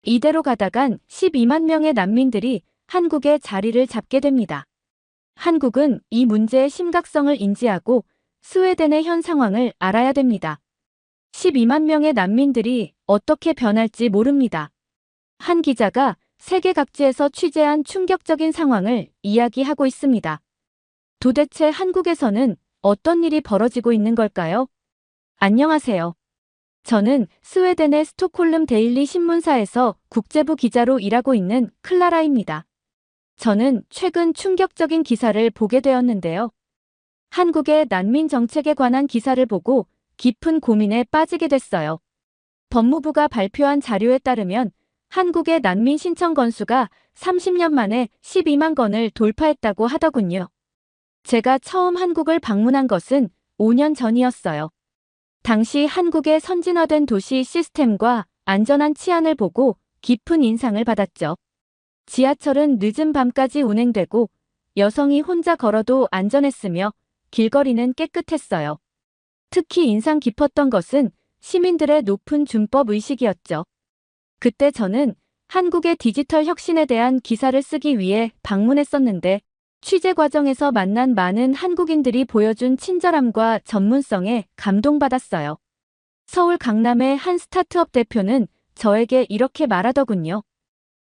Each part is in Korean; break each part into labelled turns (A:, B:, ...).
A: 이대로 가다간 12만 명의 난민들이 한국에 자리를 잡게 됩니다. 한국은 이 문제의 심각성을 인지하고 스웨덴의 현 상황을 알아야 됩니다. 12만 명의 난민들이 어떻게 변할지 모릅니다. 한 기자가 세계 각지에서 취재한 충격적인 상황을 이야기하고 있습니다. 도대체 한국에서는 어떤 일이 벌어지고 있는 걸까요? 안녕하세요. 저는 스웨덴의 스톡홀름 데일리 신문사에서 국제부 기자로 일하고 있는 클라라입니다. 저는 최근 충격적인 기사를 보게 되었는데요. 한국의 난민 정책에 관한 기사를 보고 깊은 고민에 빠지게 됐어요. 법무부가 발표한 자료에 따르면 한국의 난민 신청 건수가 30년 만에 12만 건을 돌파했다고 하더군요. 제가 처음 한국을 방문한 것은 5년 전이었어요. 당시 한국의 선진화된 도시 시스템과 안전한 치안을 보고 깊은 인상을 받았죠. 지하철은 늦은 밤까지 운행되고 여성이 혼자 걸어도 안전했으며 길거리는 깨끗했어요. 특히 인상 깊었던 것은 시민들의 높은 준법 의식이었죠. 그때 저는 한국의 디지털 혁신에 대한 기사를 쓰기 위해 방문했었는데 취재 과정에서 만난 많은 한국인들이 보여준 친절함과 전문성에 감동받았어요. 서울 강남의 한 스타트업 대표는 저에게 이렇게 말하더군요.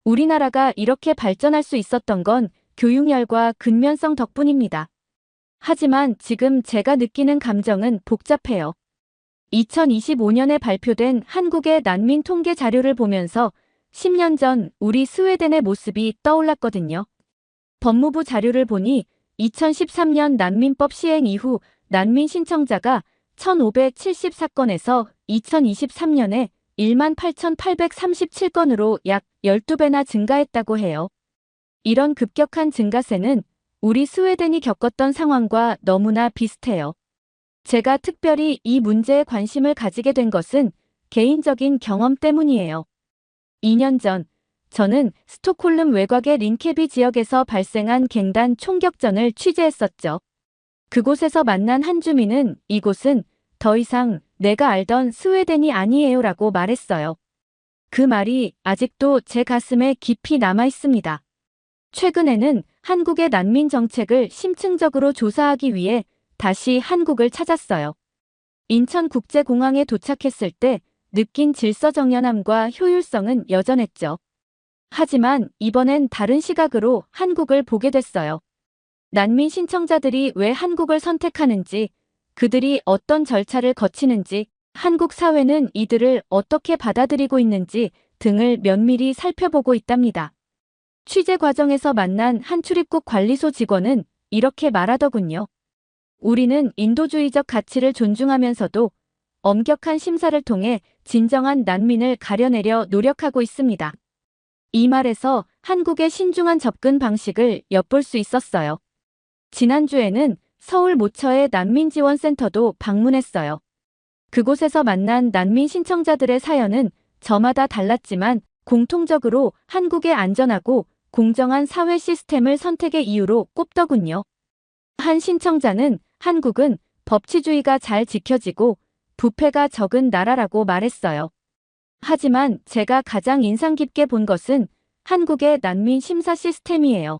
A: 우리나라가 이렇게 발전할 수 있었던 건 교육열과 근면성 덕분입니다. 하지만 지금 제가 느끼는 감정은 복잡해요. 2025년에 발표된 한국의 난민 통계 자료를 보면서 10년 전 우리 스웨덴의 모습이 떠올랐거든요. 법무부 자료를 보니 2013년 난민법 시행 이후 난민 신청자가 1,574건에서 2023년에 18,837건으로 약 12배나 증가했다고 해요. 이런 급격한 증가세는 우리 스웨덴이 겪었던 상황과 너무나 비슷해요. 제가 특별히 이 문제에 관심을 가지게 된 것은 개인적인 경험 때문이에요. 2년 전, 저는 스톡홀름 외곽의 린케비 지역에서 발생한 갱단 총격전을 취재했었죠. 그곳에서 만난 한 주민은 이곳은 더 이상 내가 알던 스웨덴이 아니에요 라고 말했어요. 그 말이 아직도 제 가슴에 깊이 남아 있습니다. 최근에는 한국의 난민 정책을 심층적으로 조사하기 위해 다시 한국을 찾았어요. 인천국제공항에 도착했을 때 느낀 질서정연함과 효율성은 여전했죠. 하지만 이번엔 다른 시각으로 한국을 보게 됐어요. 난민 신청자들이 왜 한국을 선택하는지, 그들이 어떤 절차를 거치는지, 한국 사회는 이들을 어떻게 받아들이고 있는지 등을 면밀히 살펴보고 있답니다. 취재 과정에서 만난 한 출입국 관리소 직원은 이렇게 말하더군요. 우리는 인도주의적 가치를 존중하면서도 엄격한 심사를 통해 진정한 난민을 가려내려 노력하고 있습니다. 이 말에서 한국의 신중한 접근 방식을 엿볼 수 있었어요. 지난주에는 서울 모처의 난민지원센터도 방문했어요. 그곳에서 만난 난민 신청자들의 사연은 저마다 달랐지만 공통적으로 한국의 안전하고 공정한 사회 시스템을 선택의 이유로 꼽더군요. 한 신청자는 한국은 법치주의가 잘 지켜지고 부패가 적은 나라라고 말했어요. 하지만 제가 가장 인상 깊게 본 것은 한국의 난민 심사 시스템이에요.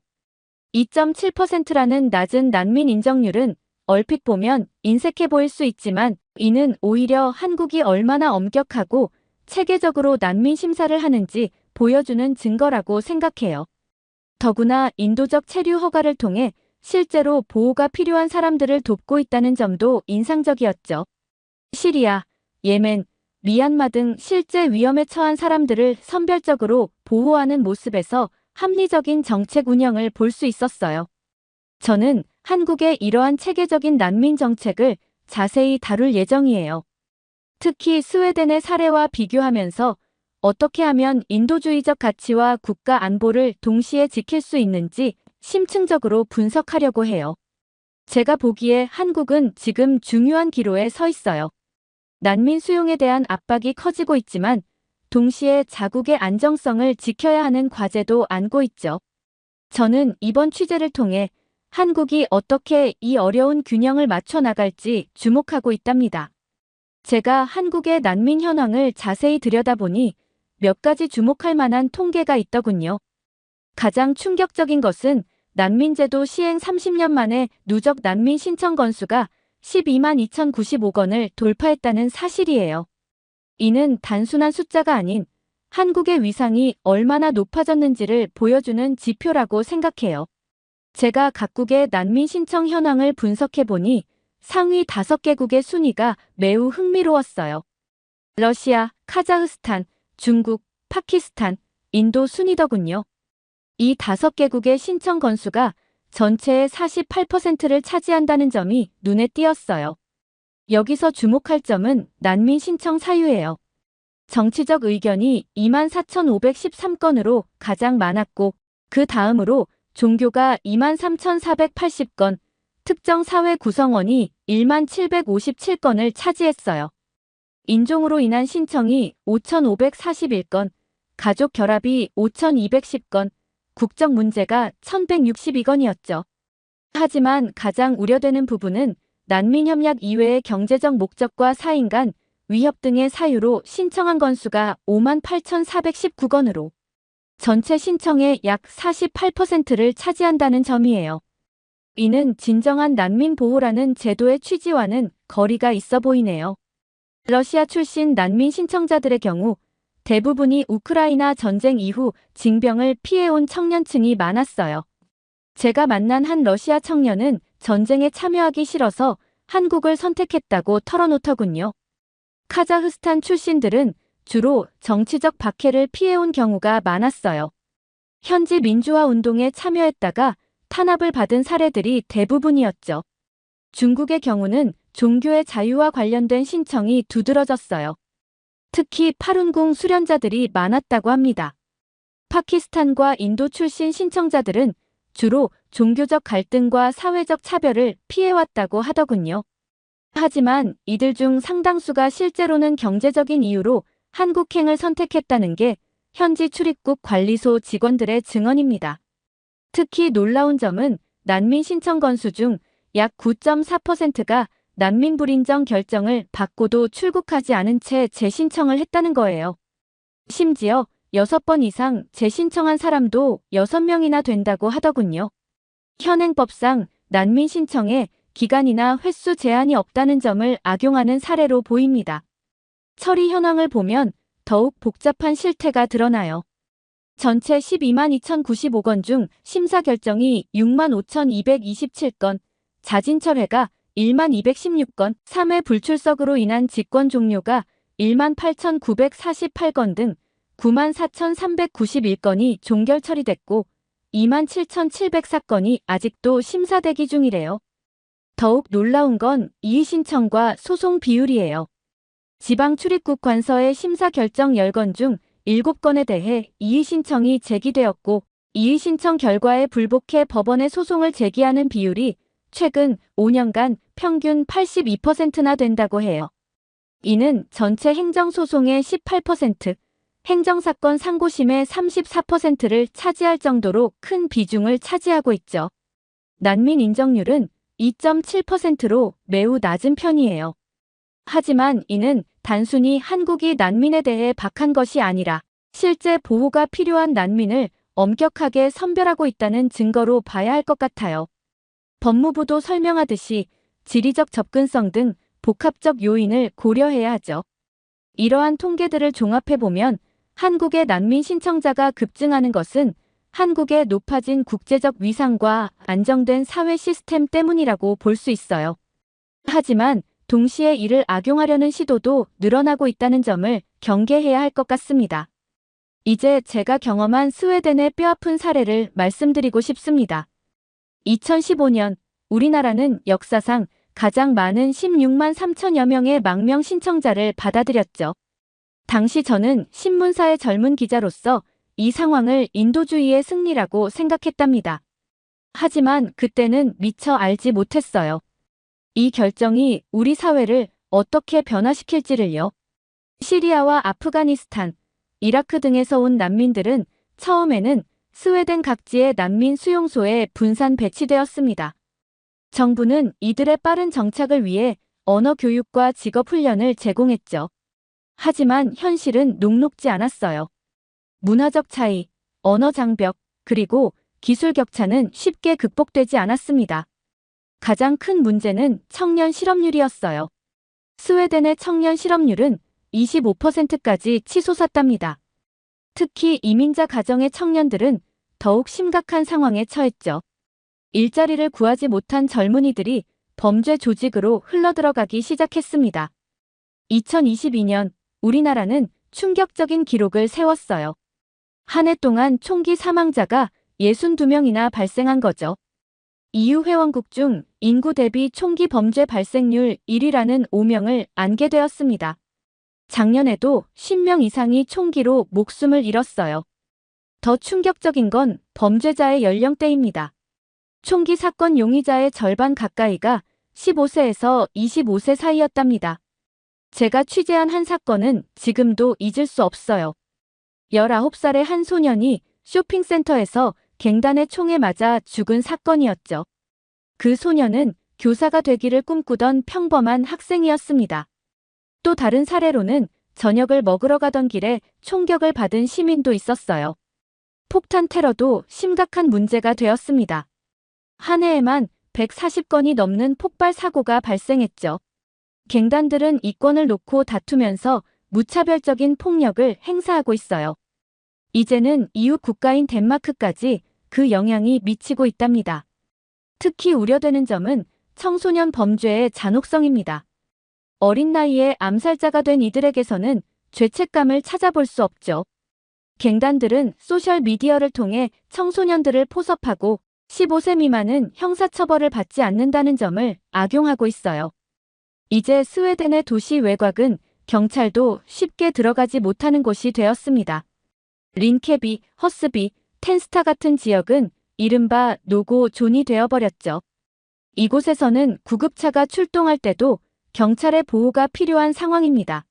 A: 2.7%라는 낮은 난민 인정률은 얼핏 보면 인색해 보일 수 있지만 이는 오히려 한국이 얼마나 엄격하고 체계적으로 난민 심사를 하는지 보여주는 증거라고 생각해요. 더구나 인도적 체류 허가를 통해 실제로 보호가 필요한 사람들을 돕고 있다는 점도 인상적이었죠. 시리아, 예멘, 미얀마 등 실제 위험에 처한 사람들을 선별적으로 보호하는 모습에서 합리적인 정책 운영을 볼 수 있었어요. 저는 한국의 이러한 체계적인 난민 정책을 자세히 다룰 예정이에요. 특히 스웨덴의 사례와 비교하면서 어떻게 하면 인도주의적 가치와 국가 안보를 동시에 지킬 수 있는지 심층적으로 분석하려고 해요. 제가 보기에 한국은 지금 중요한 기로에 서 있어요. 난민 수용에 대한 압박이 커지고 있지만 동시에 자국의 안정성을 지켜야 하는 과제도 안고 있죠. 저는 이번 취재를 통해 한국이 어떻게 이 어려운 균형을 맞춰 나갈지 주목하고 있답니다. 제가 한국의 난민 현황을 자세히 들여다보니 몇 가지 주목할 만한 통계가 있더군요. 가장 충격적인 것은 난민제도 시행 30년 만에 누적 난민 신청 건수가 12만 2,095건을 돌파했다는 사실이에요. 이는 단순한 숫자가 아닌 한국의 위상이 얼마나 높아졌는지를 보여주는 지표라고 생각해요. 제가 각국의 난민 신청 현황을 분석해보니 상위 5개국의 순위가 매우 흥미로웠어요. 러시아, 카자흐스탄, 중국, 파키스탄, 인도 순이더군요. 이 5개국의 신청 건수가 전체의 48%를 차지한다는 점이 눈에 띄었어요. 여기서 주목할 점은 난민 신청 사유예요. 정치적 의견이 24,513건으로 가장 많았고 그 다음으로 종교가 23,480건, 특정 사회 구성원이 1757건을 차지했어요. 인종으로 인한 신청이 5,541건, 가족 결합이 5,210건, 국적 문제가 1,162건이었죠. 하지만 가장 우려되는 부분은 난민 협약 이외의 경제적 목적과 사인 간 위협 등의 사유로 신청한 건수가 58,419건으로 전체 신청의 약 48%를 차지한다는 점이에요. 이는 진정한 난민 보호라는 제도의 취지와는 거리가 있어 보이네요. 러시아 출신 난민 신청자들의 경우 대부분이 우크라이나 전쟁 이후 징병을 피해온 청년층이 많았어요. 제가 만난 한 러시아 청년은 전쟁에 참여하기 싫어서 한국을 선택했다고 털어놓더군요. 카자흐스탄 출신들은 주로 정치적 박해를 피해온 경우가 많았어요. 현지 민주화 운동에 참여했다가 탄압을 받은 사례들이 대부분이었죠. 중국의 경우는 종교의 자유와 관련된 신청이 두드러졌어요. 특히 파룬궁 수련자들이 많았다고 합니다. 파키스탄과 인도 출신 신청자들은 주로 종교적 갈등과 사회적 차별을 피해왔다고 하더군요. 하지만 이들 중 상당수가 실제로는 경제적인 이유로 한국행을 선택했다는 게 현지 출입국 관리소 직원들의 증언입니다. 특히 놀라운 점은 난민 신청 건수 중 약 9.4%가 난민 불인정 결정을 받고도 출국하지 않은 채 재신청을 했다는 거예요. 심지어 6번 이상 재신청한 사람도 6명이나 된다고 하더군요. 현행법상 난민 신청에 기간이나 횟수 제한이 없다는 점을 악용하는 사례로 보입니다. 처리 현황을 보면 더욱 복잡한 실태가 드러나요. 전체 12만 2,095건 중 심사 결정이 6만 5,227건, 자진 철회가 1만 216건, 3회 불출석으로 인한 직권 종료가 1만 8,948건 등 9만 4,391건이 종결 처리됐고 2만 7,704건이 아직도 심사 대기 중이래요. 더욱 놀라운 건 이의 신청과 소송 비율이에요. 지방 출입국 관서의 심사 결정 10건 중 7건에 대해 이의 신청이 제기되었고 이의 신청 결과에 불복해 법원에 소송을 제기하는 비율이 최근 5년간 평균 82%나 된다고 해요. 이는 전체 행정소송의 18%, 행정사건 상고심의 34%를 차지할 정도로 큰 비중을 차지하고 있죠. 난민 인정률은 2.7%로 매우 낮은 편이에요. 하지만 이는 단순히 한국이 난민에 대해 박한 것이 아니라 실제 보호가 필요한 난민을 엄격하게 선별하고 있다는 증거로 봐야 할 것 같아요. 법무부도 설명하듯이 지리적 접근성 등 복합적 요인을 고려해야 하죠. 이러한 통계들을 종합해보면 한국의 난민 신청자가 급증하는 것은 한국의 높아진 국제적 위상과 안정된 사회 시스템 때문이라고 볼 수 있어요. 하지만 동시에 이를 악용하려는 시도도 늘어나고 있다는 점을 경계해야 할 것 같습니다. 이제 제가 경험한 스웨덴의 뼈아픈 사례를 말씀드리고 싶습니다. 2015년 우리나라는 역사상 가장 많은 16만 3천여 명의 망명 신청자를 받아들였죠. 당시 저는 신문사의 젊은 기자로서 이 상황을 인도주의의 승리라고 생각했답니다. 하지만 그때는 미처 알지 못했어요. 이 결정이 우리 사회를 어떻게 변화시킬지를요. 시리아와 아프가니스탄, 이라크 등에서 온 난민들은 처음에는 스웨덴 각지의 난민 수용소에 분산 배치되었습니다. 정부는 이들의 빠른 정착을 위해 언어 교육과 직업 훈련을 제공했죠. 하지만 현실은 녹록지 않았어요. 문화적 차이, 언어 장벽, 그리고 기술 격차는 쉽게 극복되지 않았습니다. 가장 큰 문제는 청년 실업률이었어요. 스웨덴의 청년 실업률은 25%까지 치솟았답니다. 특히 이민자 가정의 청년들은 더욱 심각한 상황에 처했죠. 일자리를 구하지 못한 젊은이들이 범죄 조직으로 흘러들어가기 시작했습니다. 2022년 우리나라는 충격적인 기록을 세웠어요. 한 해 동안 총기 사망자가 62명이나 발생한 거죠. EU 회원국 중 인구 대비 총기 범죄 발생률 1위라는 오명을 안게 되었습니다. 작년에도 10명 이상이 총기로 목숨을 잃었어요. 더 충격적인 건 범죄자의 연령대입니다. 총기 사건 용의자의 절반 가까이가 15세에서 25세 사이였답니다. 제가 취재한 한 사건은 지금도 잊을 수 없어요. 19살의 한 소년이 쇼핑센터에서 갱단의 총에 맞아 죽은 사건이었죠. 그 소년은 교사가 되기를 꿈꾸던 평범한 학생이었습니다. 또 다른 사례로는 저녁을 먹으러 가던 길에 총격을 받은 시민도 있었어요. 폭탄 테러도 심각한 문제가 되었습니다. 한 해에만 140건이 넘는 폭발 사고가 발생했죠. 갱단들은 이권을 놓고 다투면서 무차별적인 폭력을 행사하고 있어요. 이제는 이웃 국가인 덴마크까지 그 영향이 미치고 있답니다. 특히 우려되는 점은 청소년 범죄의 잔혹성입니다. 어린 나이에 암살자가 된 이들에게서는 죄책감을 찾아볼 수 없죠. 갱단들은 소셜미디어를 통해 청소년들을 포섭하고 15세 미만은 형사처벌을 받지 않는다는 점을 악용하고 있어요. 이제 스웨덴의 도시 외곽은 경찰도 쉽게 들어가지 못하는 곳이 되었습니다. 린케비, 허스비, 텐스타 같은 지역은 이른바 노고 존이 되어버렸죠. 이곳에서는 구급차가 출동할 때도 경찰의 보호가 필요한 상황입니다.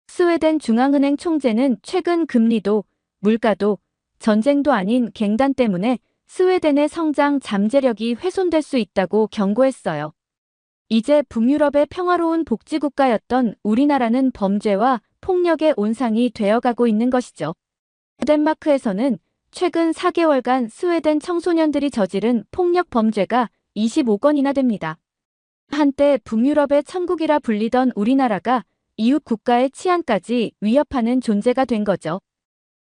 A: 스웨덴 중앙은행 총재는 최근 금리도, 물가도, 전쟁도 아닌 갱단 때문에 스웨덴의 성장 잠재력이 훼손될 수 있다고 경고했어요. 이제 북유럽의 평화로운 복지국가였던 우리나라는 범죄와 폭력의 온상이 되어가고 있는 것이죠. 덴마크에서는 최근 4개월간 스웨덴 청소년들이 저지른 폭력 범죄가 25건이나 됩니다. 한때 북유럽의 천국이라 불리던 우리나라가 이웃 국가의 치안까지 위협하는 존재가 된 거죠.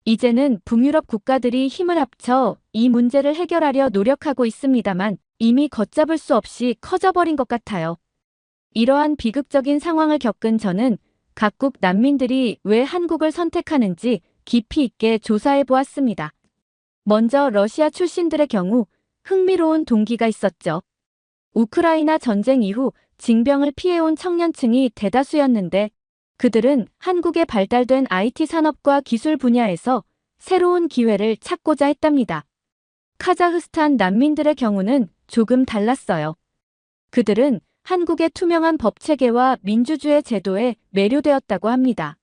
A: 이제는 북유럽 국가들이 힘을 합쳐 이 문제를 해결하려 노력하고 있습니다만 이미 걷잡을 수 없이 커져버린 것 같아요. 이러한 비극적인 상황을 겪은 저는 각국 난민들이 왜 한국을 선택하는지 깊이 있게 조사해 보았습니다. 먼저 러시아 출신들의 경우 흥미로운 동기가 있었죠. 우크라이나 전쟁 이후 징병을 피해온 청년층이 대다수였는데 그들은 한국의 발달된 IT 산업과 기술 분야에서 새로운 기회를 찾고자 했답니다. 카자흐스탄 난민들의 경우는 조금 달랐어요. 그들은 한국의 투명한 법체계와 민주주의 제도에 매료되었다고 합니다.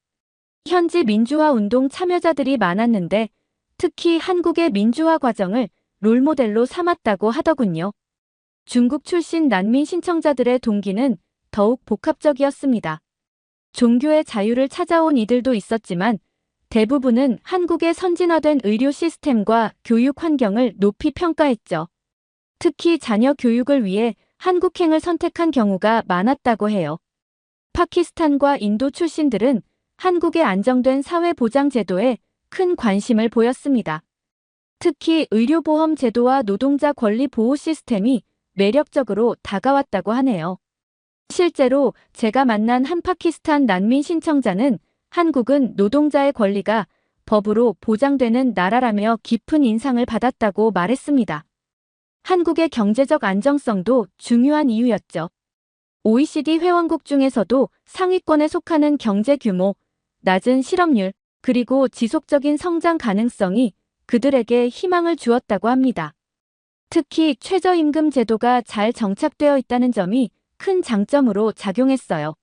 A: 현지 민주화 운동 참여자들이 많았는데 특히 한국의 민주화 과정을 롤모델로 삼았다고 하더군요. 중국 출신 난민 신청자들의 동기는 더욱 복합적이었습니다. 종교의 자유를 찾아온 이들도 있었지만 대부분은 한국의 선진화된 의료 시스템과 교육 환경을 높이 평가했죠. 특히 자녀 교육을 위해 한국행을 선택한 경우가 많았다고 해요. 파키스탄과 인도 출신들은 한국의 안정된 사회보장 제도에 큰 관심을 보였습니다. 특히 의료보험 제도와 노동자 권리 보호 시스템이 매력적으로 다가왔다고 하네요. 실제로 제가 만난 한 파키스탄 난민 신청자는 한국은 노동자의 권리가 법으로 보장되는 나라라며 깊은 인상을 받았다고 말했습니다. 한국의 경제적 안정성도 중요한 이유였죠. OECD 회원국 중에서도 상위권에 속하는 경제 규모, 낮은 실업률, 그리고 지속적인 성장 가능성이 그들에게 희망을 주었다고 합니다. 특히 최저임금 제도가 잘 정착되어 있다는 점이 큰 장점으로 작용했어요.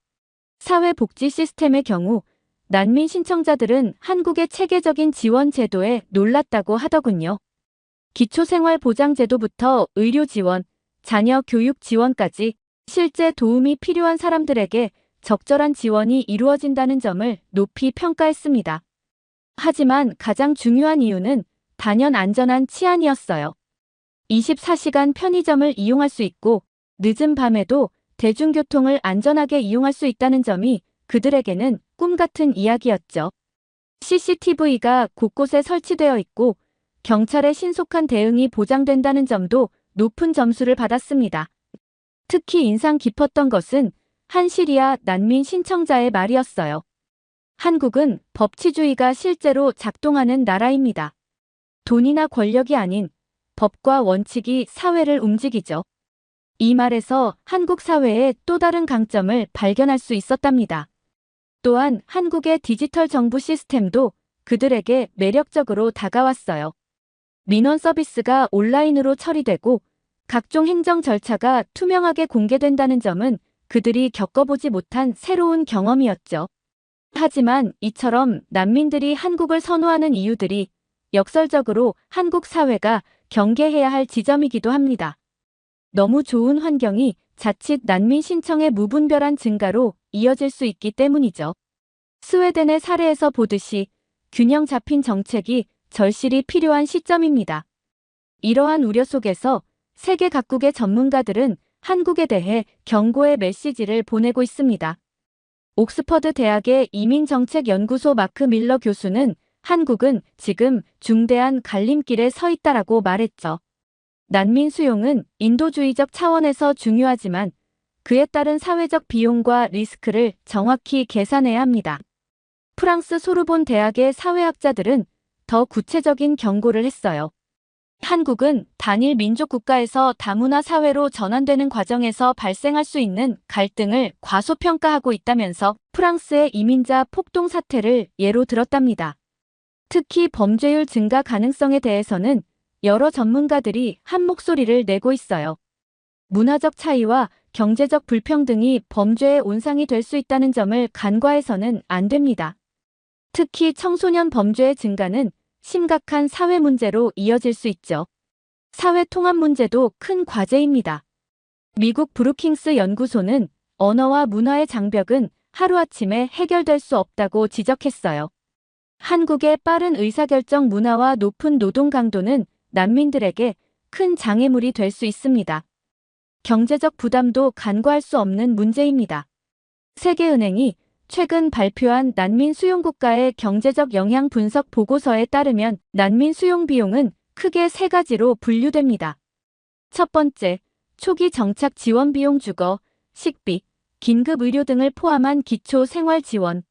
A: 사회복지 시스템의 경우 난민 신청자들은 한국의 체계적인 지원 제도에 놀랐다고 하더군요. 기초생활보장제도부터 의료 지원, 자녀 교육 지원까지 실제 도움이 필요한 사람들에게 적절한 지원이 이루어진다는 점을 높이 평가했습니다. 하지만 가장 중요한 이유는 단연 안전한 치안이었어요. 24시간 편의점을 이용할 수 있고 늦은 밤에도 대중교통을 안전하게 이용할 수 있다는 점이 그들에게는 꿈같은 이야기였죠. CCTV가 곳곳에 설치되어 있고 경찰의 신속한 대응이 보장된다는 점도 높은 점수를 받았습니다. 특히 인상 깊었던 것은 한 시리아 난민 신청자의 말이었어요. 한국은 법치주의가 실제로 작동하는 나라입니다. 돈이나 권력이 아닌 법과 원칙이 사회를 움직이죠. 이 말에서 한국 사회의 또 다른 강점을 발견할 수 있었답니다. 또한 한국의 디지털 정부 시스템도 그들에게 매력적으로 다가왔어요. 민원 서비스가 온라인으로 처리되고 각종 행정 절차가 투명하게 공개된다는 점은 그들이 겪어보지 못한 새로운 경험이었죠. 하지만 이처럼 난민들이 한국을 선호하는 이유들이 역설적으로 한국 사회가 경계해야 할 지점이기도 합니다. 너무 좋은 환경이 자칫 난민 신청의 무분별한 증가로 이어질 수 있기 때문이죠. 스웨덴의 사례에서 보듯이 균형 잡힌 정책이 절실히 필요한 시점입니다. 이러한 우려 속에서 세계 각국의 전문가들은 한국에 대해 경고의 메시지를 보내고 있습니다. 옥스퍼드 대학의 이민정책연구소 마크 밀러 교수는 한국은 지금 중대한 갈림길에 서 있다라고 말했죠. 난민 수용은 인도주의적 차원에서 중요하지만 그에 따른 사회적 비용과 리스크를 정확히 계산해야 합니다. 프랑스 소르본 대학의 사회학자들은 더 구체적인 경고를 했어요. 한국은 단일 민족 국가에서 다문화 사회로 전환되는 과정에서 발생할 수 있는 갈등을 과소평가하고 있다면서 프랑스의 이민자 폭동 사태를 예로 들었답니다. 특히 범죄율 증가 가능성에 대해서는 여러 전문가들이 한 목소리를 내고 있어요. 문화적 차이와 경제적 불평등이 범죄의 온상이 될 수 있다는 점을 간과해서는 안 됩니다. 특히 청소년 범죄의 증가는 심각한 사회 문제로 이어질 수 있죠. 사회 통합 문제도 큰 과제입니다. 미국 브루킹스 연구소는 언어와 문화의 장벽은 하루아침에 해결될 수 없다고 지적했어요. 한국의 빠른 의사결정 문화와 높은 노동 강도는 난민들에게 큰 장애물이 될 수 있습니다. 경제적 부담도 간과할 수 없는 문제입니다. 세계은행이 최근 발표한 난민 수용국가의 경제적 영향 분석 보고서에 따르면 난민 수용 비용은 크게 세 가지로 분류됩니다. 첫 번째, 초기 정착 지원 비용 주거, 식비, 긴급 의료 등을 포함한 기초 생활 지원.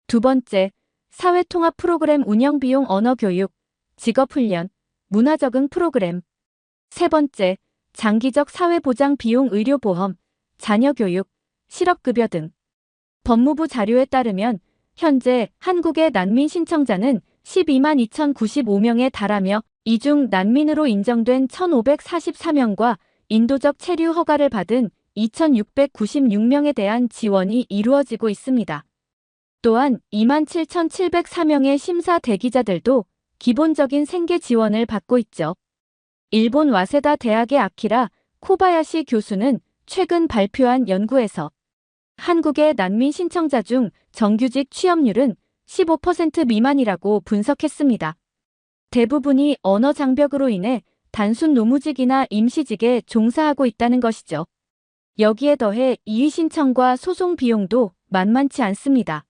A: 두 번째, 사회통합 프로그램 운영 비용 언어 교육, 직업 훈련, 문화 적응 프로그램. 세 번째, 장기적 사회보장 비용 의료보험, 자녀교육, 실업급여 등. 법무부 자료에 따르면 현재 한국의 난민 신청자는 12만 2,095명에 달하며 이 중 난민으로 인정된 1,544명과 인도적 체류 허가를 받은 2,696명에 대한 지원이 이루어지고 있습니다. 또한 27,704명의 심사 대기자들도 기본적인 생계 지원을 받고 있죠. 일본 와세다 대학의 아키라 코바야시 교수는 최근 발표한 연구에서 한국의 난민 신청자 중 정규직 취업률은 15% 미만이라고 분석했습니다. 대부분이 언어 장벽으로 인해 단순 노무직이나 임시직에 종사하고 있다는 것이죠. 여기에 더해 이의 신청과 소송 비용도 만만치 않습니다.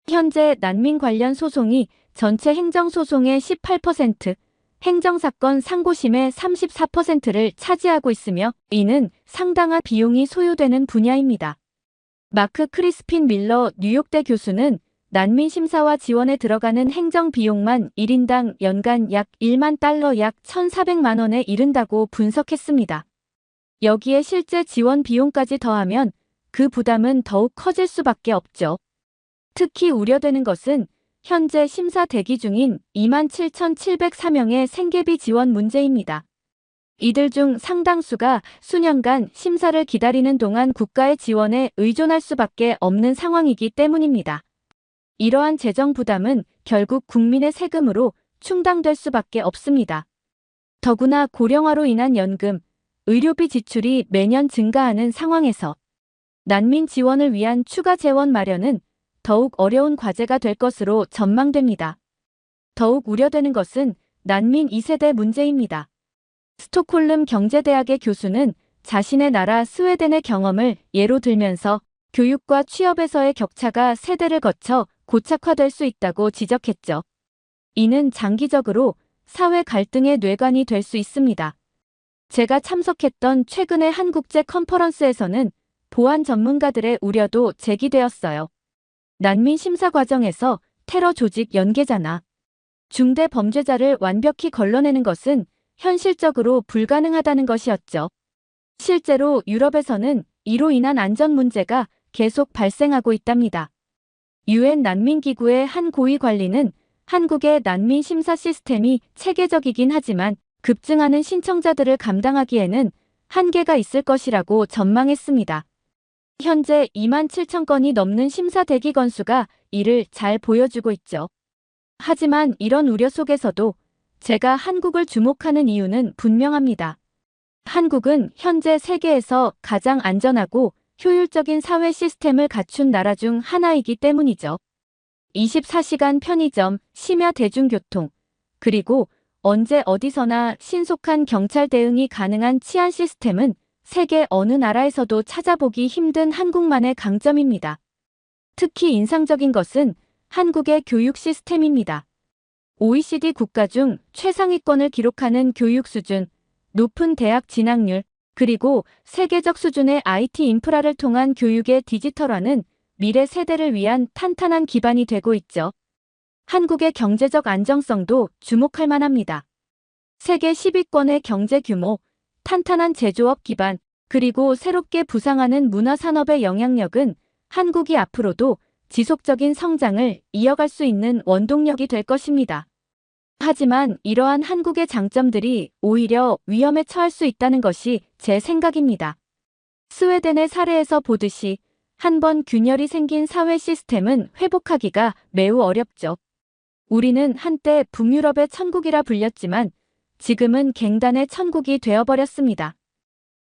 A: 현재 난민 관련 소송이 전체 행정소송의 18%, 행정사건 상고심의 34%를 차지하고 있으며 이는 상당한 비용이 소요되는 분야입니다. 마크 크리스핀 밀러 뉴욕대 교수는 난민 심사와 지원에 들어가는 행정 비용만 1인당 연간 약 1만 달러 약 1,400만 원에 이른다고 분석했습니다. 여기에 실제 지원 비용까지 더하면 그 부담은 더욱 커질 수밖에 없죠. 특히 우려되는 것은 현재 심사 대기 중인 27,704명의 생계비 지원 문제입니다. 이들 중 상당수가 수년간 심사를 기다리는 동안 국가의 지원에 의존할 수밖에 없는 상황이기 때문입니다. 이러한 재정 부담은 결국 국민의 세금으로 충당될 수밖에 없습니다. 더구나 고령화로 인한 연금, 의료비 지출이 매년 증가하는 상황에서 난민 지원을 위한 추가 재원 마련은 더욱 어려운 과제가 될 것으로 전망됩니다. 더욱 우려되는 것은 난민 2세대 문제입니다. 스톡홀름 경제대학의 교수는 자신의 나라 스웨덴의 경험을 예로 들면서 교육과 취업에서의 격차가 세대를 거쳐 고착화될 수 있다고 지적했죠. 이는 장기적으로 사회 갈등의 뇌관이 될 수 있습니다. 제가 참석했던 최근의 한국제 컨퍼런스에서는 보안 전문가들의 우려도 제기되었어요. 난민 심사 과정에서 테러 조직 연계자나 중대 범죄자를 완벽히 걸러내는 것은 현실적으로 불가능하다는 것이었죠. 실제로 유럽에서는 이로 인한 안전 문제가 계속 발생하고 있답니다. 유엔 난민기구의 한 고위 관리는 한국의 난민 심사 시스템이 체계적이긴 하지만 급증하는 신청자들을 감당하기에는 한계가 있을 것이라고 전망했습니다. 현재 27,000건이 넘는 심사 대기 건수가 이를 잘 보여주고 있죠. 하지만 이런 우려 속에서도 제가 한국을 주목하는 이유는 분명합니다. 한국은 현재 세계에서 가장 안전하고 효율적인 사회 시스템을 갖춘 나라 중 하나이기 때문이죠. 24시간 편의점, 심야 대중교통, 그리고 언제 어디서나 신속한 경찰 대응이 가능한 치안 시스템은 세계 어느 나라에서도 찾아보기 힘든 한국만의 강점입니다. 특히 인상적인 것은 한국의 교육 시스템입니다. OECD 국가 중 최상위권을 기록하는 교육 수준, 높은 대학 진학률, 그리고 세계적 수준의 IT 인프라를 통한 교육의 디지털화는 미래 세대를 위한 탄탄한 기반이 되고 있죠. 한국의 경제적 안정성도 주목할 만합니다. 세계 10위권의 경제 규모, 탄탄한 제조업 기반, 그리고 새롭게 부상하는 문화산업의 영향력은 한국이 앞으로도 지속적인 성장을 이어갈 수 있는 원동력이 될 것입니다. 하지만 이러한 한국의 장점들이 오히려 위험에 처할 수 있다는 것이 제 생각입니다. 스웨덴의 사례에서 보듯이 한번 균열이 생긴 사회 시스템은 회복하기가 매우 어렵죠. 우리는 한때 북유럽의 천국이라 불렸지만 지금은 갱단의 천국이 되어버렸습니다.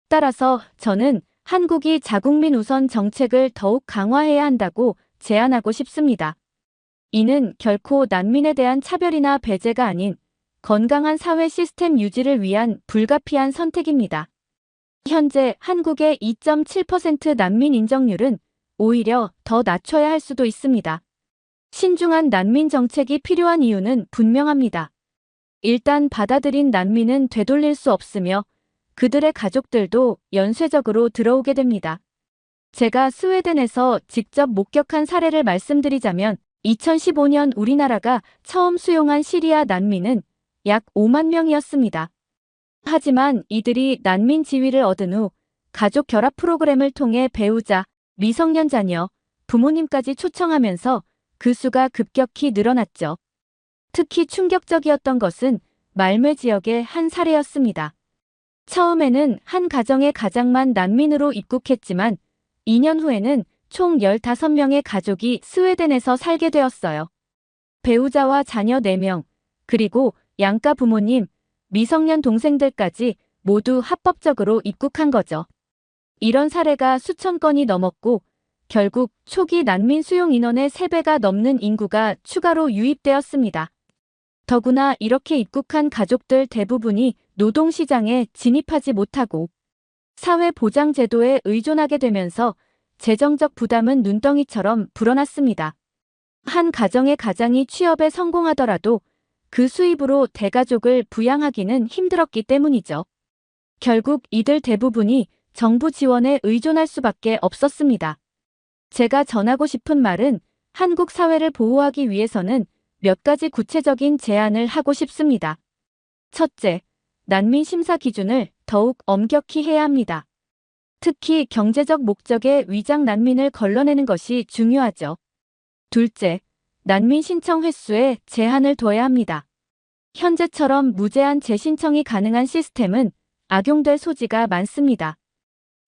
A: 따라서 저는 한국이 자국민 우선 정책을 더욱 강화해야 한다고 제안하고 싶습니다. 이는 결코 난민에 대한 차별이나 배제가 아닌 건강한 사회 시스템 유지를 위한 불가피한 선택입니다. 현재 한국의 2.7% 난민 인정률은 오히려 더 낮춰야 할 수도 있습니다. 신중한 난민 정책이 필요한 이유는 분명합니다. 일단 받아들인 난민은 되돌릴 수 없으며 그들의 가족들도 연쇄적으로 들어오게 됩니다. 제가 스웨덴에서 직접 목격한 사례를 말씀드리자면 2015년 우리나라가 처음 수용한 시리아 난민은 약 5만 명이었습니다. 하지만 이들이 난민 지위를 얻은 후 가족 결합 프로그램을 통해 배우자, 미성년 자녀, 부모님까지 초청하면서 그 수가 급격히 늘어났죠. 특히 충격적이었던 것은 말메 지역의 한 사례였습니다. 처음에는 한 가정의 가장만 난민으로 입국했지만 2년 후에는 총 15명의 가족이 스웨덴에서 살게 되었어요. 배우자와 자녀 4명, 그리고 양가 부모님, 미성년 동생들까지 모두 합법적으로 입국한 거죠. 이런 사례가 수천 건이 넘었고 결국 초기 난민 수용 인원의 3배가 넘는 인구가 추가로 유입되었습니다. 더구나 이렇게 입국한 가족들 대부분이 노동시장에 진입하지 못하고 사회보장제도에 의존하게 되면서 재정적 부담은 눈덩이처럼 불어났습니다. 한 가정의 가장이 취업에 성공하더라도 그 수입으로 대가족을 부양하기는 힘들었기 때문이죠. 결국 이들 대부분이 정부 지원에 의존할 수밖에 없었습니다. 제가 전하고 싶은 말은 한국 사회를 보호하기 위해서는 몇 가지 구체적인 제안을 하고 싶습니다. 첫째, 난민 심사 기준을 더욱 엄격히 해야 합니다. 특히 경제적 목적의 위장 난민을 걸러내는 것이 중요하죠. 둘째, 난민 신청 횟수에 제한을 둬야 합니다. 현재처럼 무제한 재신청이 가능한 시스템은 악용될 소지가 많습니다.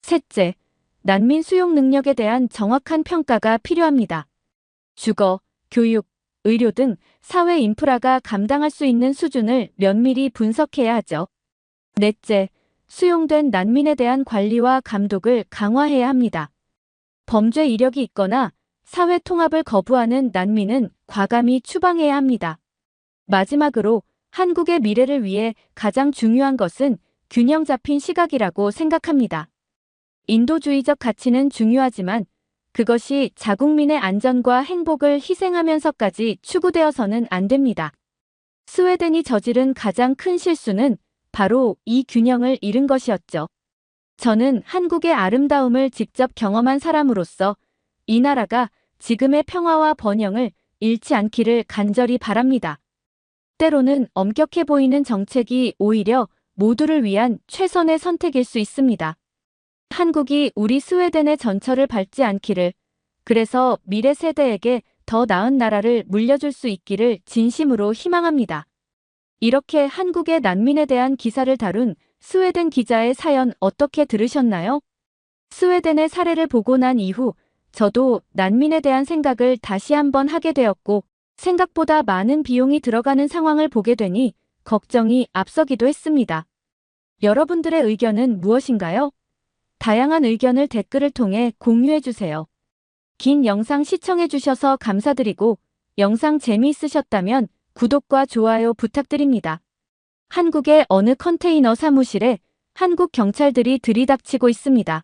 A: 셋째, 난민 수용 능력에 대한 정확한 평가가 필요합니다. 주거, 교육, 의료 등 사회 인프라가 감당할 수 있는 수준을 면밀히 분석해야 하죠. 넷째, 수용된 난민에 대한 관리와 감독을 강화해야 합니다. 범죄 이력이 있거나 사회 통합을 거부하는 난민은 과감히 추방해야 합니다. 마지막으로 한국의 미래를 위해 가장 중요한 것은 균형 잡힌 시각이라고 생각합니다. 인도주의적 가치는 중요하지만 그것이 자국민의 안전과 행복을 희생하면서까지 추구되어서는 안 됩니다. 스웨덴이 저지른 가장 큰 실수는 바로 이 균형을 잃은 것이었죠. 저는 한국의 아름다움을 직접 경험한 사람으로서 이 나라가 지금의 평화와 번영을 잃지 않기를 간절히 바랍니다. 때로는 엄격해 보이는 정책이 오히려 모두를 위한 최선의 선택일 수 있습니다. 한국이 우리 스웨덴의 전철을 밟지 않기를, 그래서 미래 세대에게 더 나은 나라를 물려줄 수 있기를 진심으로 희망합니다. 이렇게 한국의 난민에 대한 기사를 다룬 스웨덴 기자의 사연 어떻게 들으셨나요? 스웨덴의 사례를 보고 난 이후 저도 난민에 대한 생각을 다시 한번 하게 되었고, 생각보다 많은 비용이 들어가는 상황을 보게 되니 걱정이 앞서기도 했습니다. 여러분들의 의견은 무엇인가요? 다양한 의견을 댓글을 통해 공유해주세요. 긴 영상 시청해주셔서 감사드리고, 영상 재미있으셨다면 구독과 좋아요 부탁드립니다. 한국의 어느 컨테이너 사무실에 한국 경찰들이 들이닥치고 있습니다.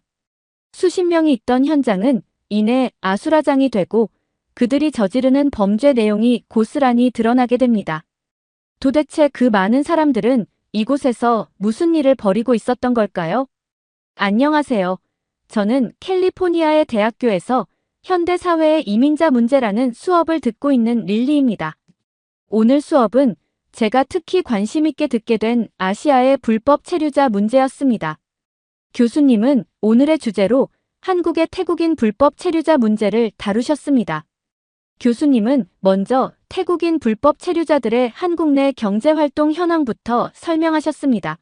A: 수십 명이 있던 현장은 이내 아수라장이 되고 그들이 저지르는 범죄 내용이 고스란히 드러나게 됩니다. 도대체 그 많은 사람들은 이곳에서 무슨 일을 벌이고 있었던 걸까요? 안녕하세요. 저는 캘리포니아의 대학교에서 현대사회의 이민자 문제라는 수업을 듣고 있는 릴리입니다. 오늘 수업은 제가 특히 관심 있게 듣게 된 아시아의 불법 체류자 문제였습니다. 교수님은 오늘의 주제로 한국의 태국인 불법 체류자 문제를 다루셨습니다. 교수님은 먼저 태국인 불법 체류자들의 한국 내 경제활동 현황부터 설명하셨습니다.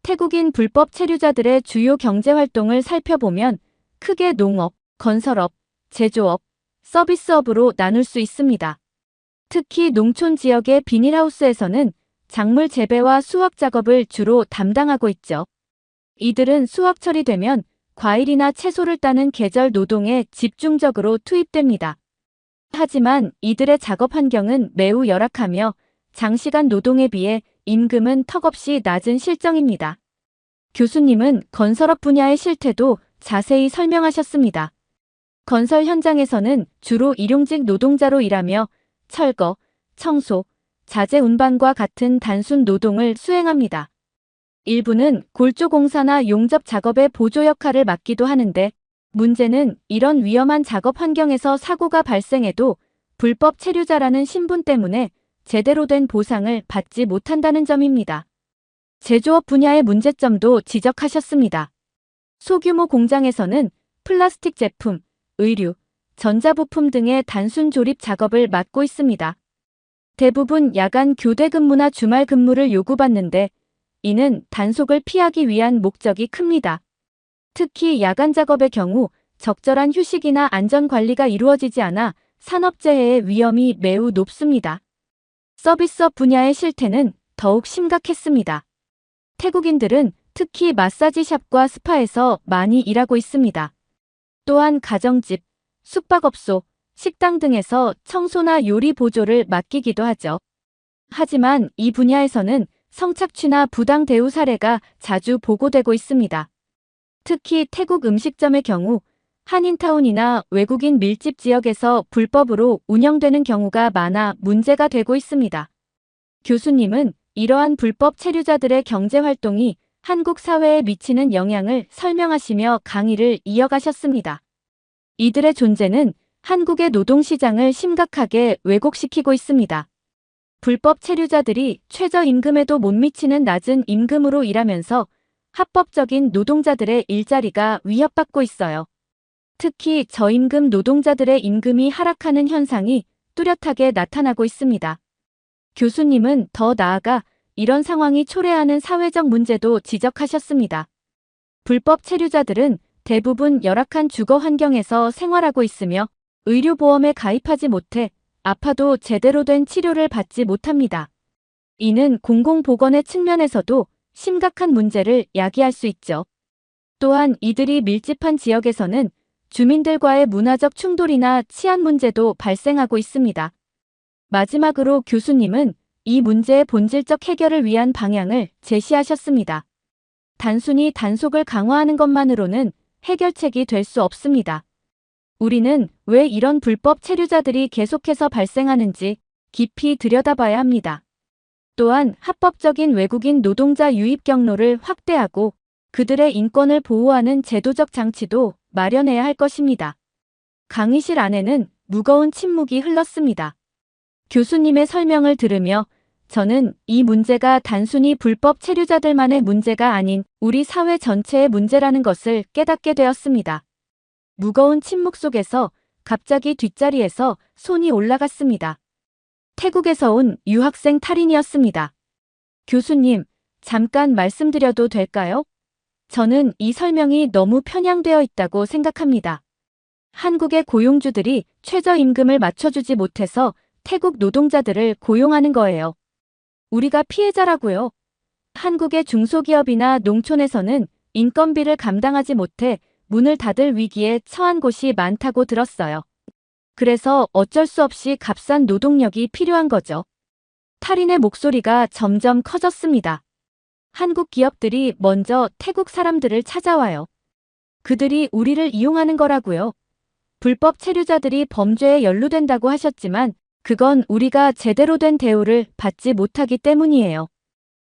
A: 태국인 불법 체류자들의 주요 경제활동을 살펴보면 크게 농업, 건설업, 제조업, 서비스업으로 나눌 수 있습니다. 특히 농촌 지역의 비닐하우스에서는 작물 재배와 수확 작업을 주로 담당하고 있죠. 이들은 수확철이 되면 과일이나 채소를 따는 계절 노동에 집중적으로 투입됩니다. 하지만 이들의 작업 환경은 매우 열악하며 장시간 노동에 비해 임금은 턱없이 낮은 실정입니다. 교수님은 건설업 분야의 실태도 자세히 설명하셨습니다. 건설 현장에서는 주로 일용직 노동자로 일하며 철거, 청소, 자재 운반과 같은 단순 노동을 수행합니다. 일부는 골조 공사나 용접 작업의 보조 역할을 맡기도 하는데, 문제는 이런 위험한 작업 환경에서 사고가 발생해도 불법 체류자라는 신분 때문에 제대로 된 보상을 받지 못한다는 점입니다. 제조업 분야의 문제점도 지적하셨습니다. 소규모 공장에서는 플라스틱 제품, 의류, 전자부품 등의 단순 조립 작업을 맡고 있습니다. 대부분 야간 교대 근무나 주말 근무를 요구받는데 이는 단속을 피하기 위한 목적이 큽니다. 특히 야간 작업의 경우 적절한 휴식이나 안전 관리가 이루어지지 않아 산업재해의 위험이 매우 높습니다. 서비스업 분야의 실태는 더욱 심각했습니다. 태국인들은 특히 마사지샵과 스파에서 많이 일하고 있습니다. 또한 가정집, 숙박업소, 식당 등에서 청소나 요리 보조를 맡기기도 하죠. 하지만 이 분야에서는 성착취나 부당 대우 사례가 자주 보고되고 있습니다. 특히 태국 음식점의 경우 한인타운이나 외국인 밀집 지역에서 불법으로 운영되는 경우가 많아 문제가 되고 있습니다. 교수님은 이러한 불법 체류자들의 경제활동이 한국 사회에 미치는 영향을 설명하시며 강의를 이어가셨습니다. 이들의 존재는 한국의 노동시장을 심각하게 왜곡시키고 있습니다. 불법 체류자들이 최저임금에도 못 미치는 낮은 임금으로 일하면서 합법적인 노동자들의 일자리가 위협받고 있어요. 특히 저임금 노동자들의 임금이 하락하는 현상이 뚜렷하게 나타나고 있습니다. 교수님은 더 나아가 이런 상황이 초래하는 사회적 문제도 지적하셨습니다. 불법 체류자들은 대부분 열악한 주거 환경에서 생활하고 있으며 의료보험에 가입하지 못해 아파도 제대로 된 치료를 받지 못합니다. 이는 공공보건의 측면에서도 심각한 문제를 야기할 수 있죠. 또한 이들이 밀집한 지역에서는 주민들과의 문화적 충돌이나 치안 문제도 발생하고 있습니다. 마지막으로 교수님은 이 문제의 본질적 해결을 위한 방향을 제시하셨습니다. 단순히 단속을 강화하는 것만으로는 해결책이 될 수 없습니다. 우리는 왜 이런 불법 체류자들이 계속해서 발생하는지 깊이 들여다봐야 합니다. 또한 합법적인 외국인 노동자 유입 경로를 확대하고 그들의 인권을 보호하는 제도적 장치도 마련해야 할 것입니다. 강의실 안에는 무거운 침묵이 흘렀습니다. 교수님의 설명을 들으며 저는 이 문제가 단순히 불법 체류자들만의 문제가 아닌 우리 사회 전체의 문제라는 것을 깨닫게 되었습니다. 무거운 침묵 속에서 갑자기 뒷자리에서 손이 올라갔습니다. 태국에서 온 유학생 탈인이었습니다. 교수님, 잠깐 말씀드려도 될까요? 저는 이 설명이 너무 편향되어 있다고 생각합니다. 한국의 고용주들이 최저임금을 맞춰주지 못해서 태국 노동자들을 고용하는 거예요. 우리가 피해자라고요. 한국의 중소기업이나 농촌에서는 인건비를 감당하지 못해 문을 닫을 위기에 처한 곳이 많다고 들었어요. 그래서 어쩔 수 없이 값싼 노동력이 필요한 거죠. 탈인의 목소리가 점점 커졌습니다. 한국 기업들이 먼저 태국 사람들을 찾아와요. 그들이 우리를 이용하는 거라고요. 불법 체류자들이 범죄에 연루된다고 하셨지만 그건 우리가 제대로 된 대우를 받지 못하기 때문이에요.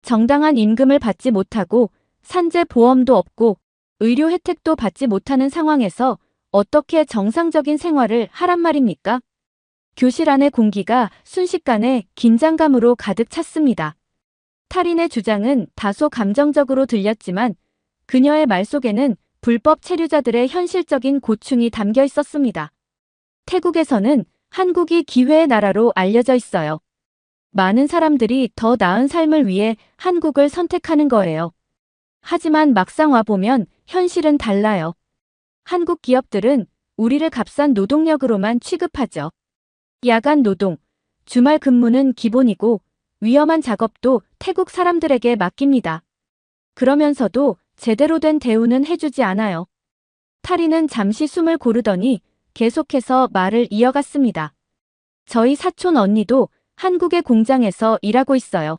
A: 정당한 임금을 받지 못하고 산재 보험도 없고 의료 혜택도 받지 못하는 상황에서 어떻게 정상적인 생활을 하란 말입니까? 교실 안의 공기가 순식간에 긴장감으로 가득 찼습니다. 탈인의 주장은 다소 감정적으로 들렸지만 그녀의 말 속에는 불법 체류자들의 현실적인 고충이 담겨 있었습니다. 태국에서는 한국이 기회의 나라로 알려져 있어요. 많은 사람들이 더 나은 삶을 위해 한국을 선택하는 거예요. 하지만 막상 와보면 현실은 달라요. 한국 기업들은 우리를 값싼 노동력으로만 취급하죠. 야간 노동, 주말 근무는 기본이고 위험한 작업도 태국 사람들에게 맡깁니다. 그러면서도 제대로 된 대우는 해주지 않아요. 탈인은 잠시 숨을 고르더니 계속해서 말을 이어갔습니다. 저희 사촌 언니도 한국의 공장에서 일하고 있어요.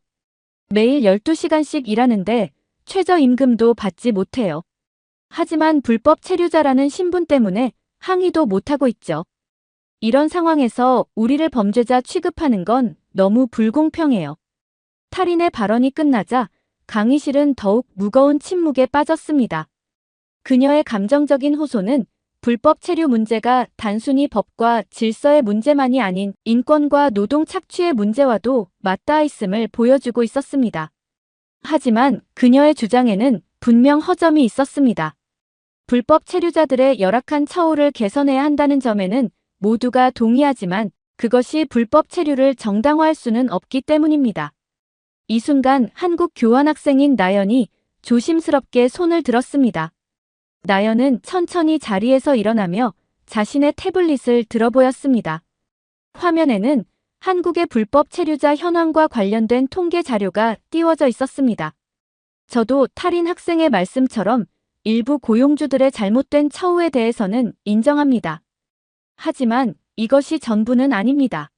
A: 매일 12시간씩 일하는데 최저임금도 받지 못해요. 하지만 불법 체류자라는 신분 때문에 항의도 못하고 있죠. 이런 상황에서 우리를 범죄자 취급하는 건 너무 불공평해요. 탈인의 발언이 끝나자 강의실은 더욱 무거운 침묵에 빠졌습니다. 그녀의 감정적인 호소는 불법 체류 문제가 단순히 법과 질서의 문제만이 아닌 인권과 노동 착취의 문제와도 맞닿아 있음을 보여주고 있었습니다. 하지만 그녀의 주장에는 분명 허점이 있었습니다. 불법 체류자들의 열악한 처우를 개선해야 한다는 점에는 모두가 동의하지만 그것이 불법 체류를 정당화할 수는 없기 때문입니다. 이 순간 한국 교환학생인 나연이 조심스럽게 손을 들었습니다. 나연은 천천히 자리에서 일어나며 자신의 태블릿을 들어보였습니다. 화면에는 한국의 불법 체류자 현황과 관련된 통계 자료가 띄워져 있었습니다. 저도 탈인 학생의 말씀처럼 일부 고용주들의 잘못된 처우에 대해서는 인정합니다. 하지만 이것이 전부는 아닙니다.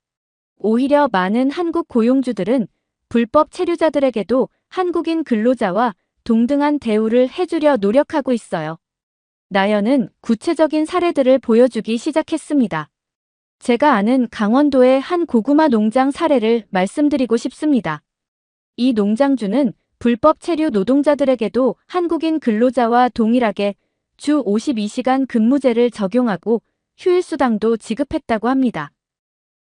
A: 오히려 많은 한국 고용주들은 불법 체류자들에게도 한국인 근로자와 동등한 대우를 해주려 노력하고 있어요. 나연은 구체적인 사례들을 보여주기 시작했습니다. 제가 아는 강원도의 한 고구마 농장 사례를 말씀드리고 싶습니다. 이 농장주는 불법 체류 노동자들에게도 한국인 근로자와 동일하게 주 52시간 근무제를 적용하고 휴일수당도 지급했다고 합니다.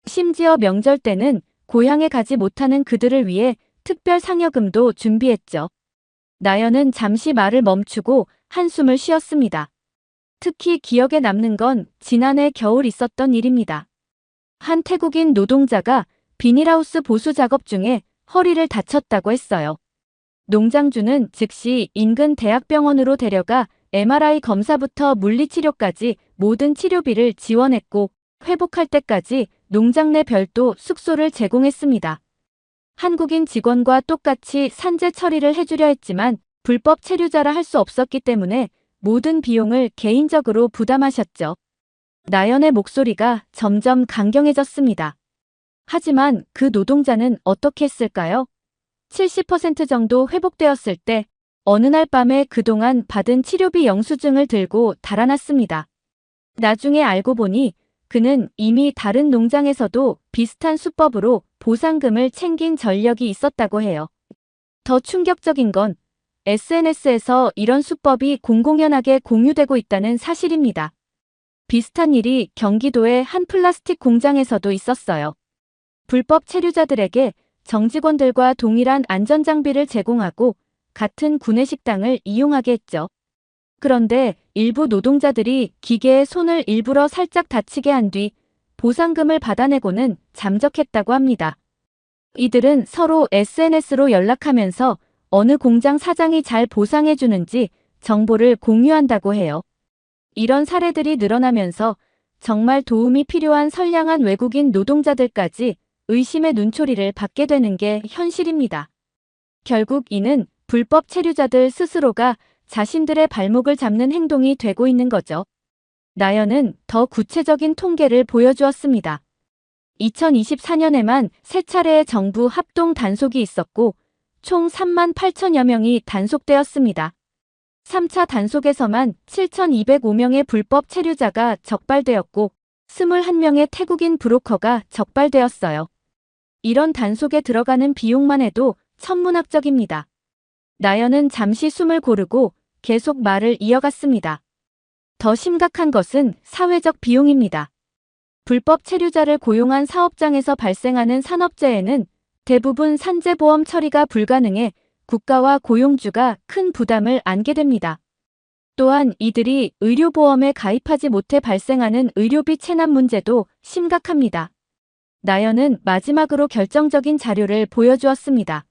A: 심지어 명절 때는 고향에 가지 못하는 그들을 위해 특별 상여금도 준비했죠. 나연은 잠시 말을 멈추고 한숨을 쉬었습니다. 특히 기억에 남는 건 지난해 겨울 있었던 일입니다. 한 태국인 노동자가 비닐하우스 보수 작업 중에 허리를 다쳤다고 했어요. 농장주는 즉시 인근 대학병원으로 데려가 MRI 검사부터 물리치료까지 모든 치료비를 지원했고 회복할 때까지 농장 내 별도 숙소를 제공했습니다. 한국인 직원과 똑같이 산재 처리를 해주려 했지만 불법 체류자라 할 수 없었기 때문에 모든 비용을 개인적으로 부담하셨죠. 나연의 목소리가 점점 강경해졌습니다. 하지만 그 노동자는 어떻게 했을까요? 70% 정도 회복되었을 때 어느 날 밤에 그동안 받은 치료비 영수증을 들고 달아났습니다. 나중에 알고 보니 그는 이미 다른 농장에서도 비슷한 수법으로 보상금을 챙긴 전력이 있었다고 해요. 더 충격적인 건 SNS에서 이런 수법이 공공연하게 공유되고 있다는 사실입니다. 비슷한 일이 경기도의 한 플라스틱 공장에서도 있었어요. 불법 체류자들에게 정직원들과 동일한 안전장비를 제공하고 같은 구내식당을 이용하게 했죠. 그런데 일부 노동자들이 기계에 손을 일부러 살짝 다치게 한 뒤 보상금을 받아내고는 잠적했다고 합니다. 이들은 서로 SNS로 연락하면서 어느 공장 사장이 잘 보상해주는지 정보를 공유한다고 해요. 이런 사례들이 늘어나면서 정말 도움이 필요한 선량한 외국인 노동자들까지 의심의 눈초리를 받게 되는 게 현실입니다. 결국 이는 불법 체류자들 스스로가 자신들의 발목을 잡는 행동이 되고 있는 거죠. 나연은 더 구체적인 통계를 보여주었습니다. 2024년에만 3차례의 정부 합동 단속이 있었고 총 3만 8천여 명이 단속되었습니다. 3차 단속에서만 7,205명의 불법 체류자가 적발되었고 21명의 태국인 브로커가 적발되었어요. 이런 단속에 들어가는 비용만 해도 천문학적입니다. 나연은 잠시 숨을 고르고 계속 말을 이어갔습니다. 더 심각한 것은 사회적 비용입니다. 불법 체류자를 고용한 사업장에서 발생하는 산업재해는 대부분 산재보험 처리가 불가능해 국가와 고용주가 큰 부담을 안게 됩니다. 또한 이들이 의료보험에 가입하지 못해 발생하는 의료비 체납 문제도 심각합니다. 나연은 마지막으로 결정적인 자료를 보여주었습니다.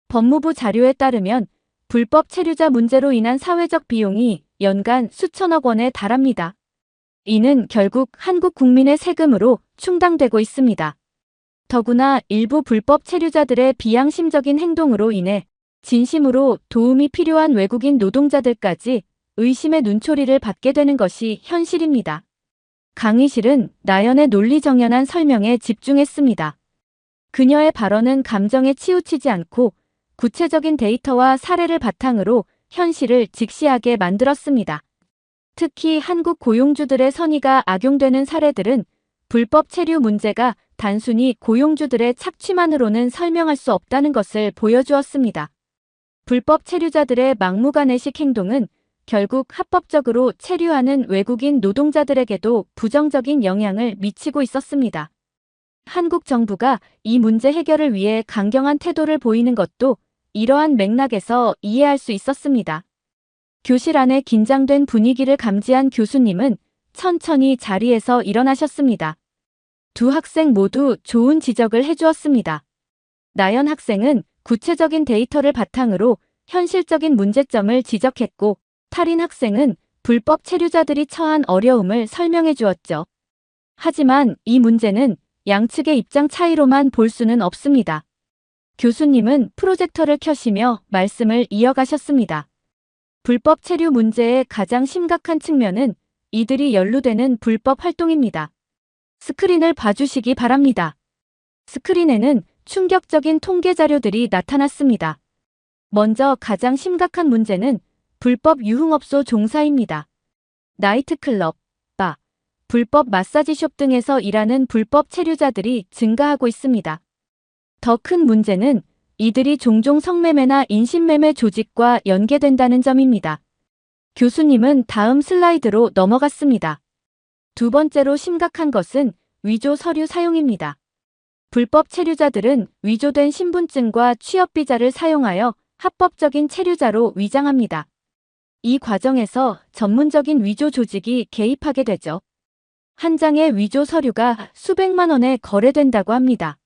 A: 법무부 자료에 따르면 불법 체류자 문제로 인한 사회적 비용이 연간 수천억 원에 달합니다. 이는 결국 한국 국민의 세금으로 충당되고 있습니다. 더구나 일부 불법 체류자들의 비양심적인 행동으로 인해 진심으로 도움이 필요한 외국인 노동자들까지 의심의 눈초리를 받게 되는 것이 현실입니다. 강의실은 나연의 논리정연한 설명에 집중했습니다. 그녀의 발언은 감정에 치우치지 않고 구체적인 데이터와 사례를 바탕으로 현실을 직시하게 만들었습니다. 특히 한국 고용주들의 선의가 악용되는 사례들은 불법 체류 문제가 단순히 고용주들의 착취만으로는 설명할 수 없다는 것을 보여주었습니다. 불법 체류자들의 막무가내식 행동은 결국 합법적으로 체류하는 외국인 노동자들에게도 부정적인 영향을 미치고 있었습니다. 한국 정부가 이 문제 해결을 위해 강경한 태도를 보이는 것도 이러한 맥락에서 이해할 수 있었습니다. 교실 안에 긴장된 분위기를 감지한 교수님은 천천히 자리에서 일어나셨습니다. 두 학생 모두 좋은 지적을 해주었습니다. 나연 학생은 구체적인 데이터를 바탕으로 현실적인 문제점을 지적했고 탈인 학생은 불법 체류자들이 처한 어려움을 설명해 주었죠. 하지만 이 문제는 양측의 입장 차이로만 볼 수는 없습니다. 교수님은 프로젝터를 켜시며 말씀을 이어가셨습니다. 불법 체류 문제의 가장 심각한 측면은 이들이 연루되는 불법 활동입니다. 스크린을 봐주시기 바랍니다. 스크린에는 충격적인 통계 자료들이 나타났습니다. 먼저 가장 심각한 문제는 불법 유흥업소 종사입니다. 나이트클럽, 바, 불법 마사지숍 등에서 일하는 불법 체류자들이 증가하고 있습니다. 더 큰 문제는 이들이 종종 성매매나 인신매매 조직과 연계된다는 점입니다. 교수님은 다음 슬라이드로 넘어갔습니다. 두 번째로 심각한 것은 위조 서류 사용입니다. 불법 체류자들은 위조된 신분증과 취업비자를 사용하여 합법적인 체류자로 위장합니다. 이 과정에서 전문적인 위조 조직이 개입하게 되죠. 한 장의 위조 서류가 수백만 원에 거래된다고 합니다.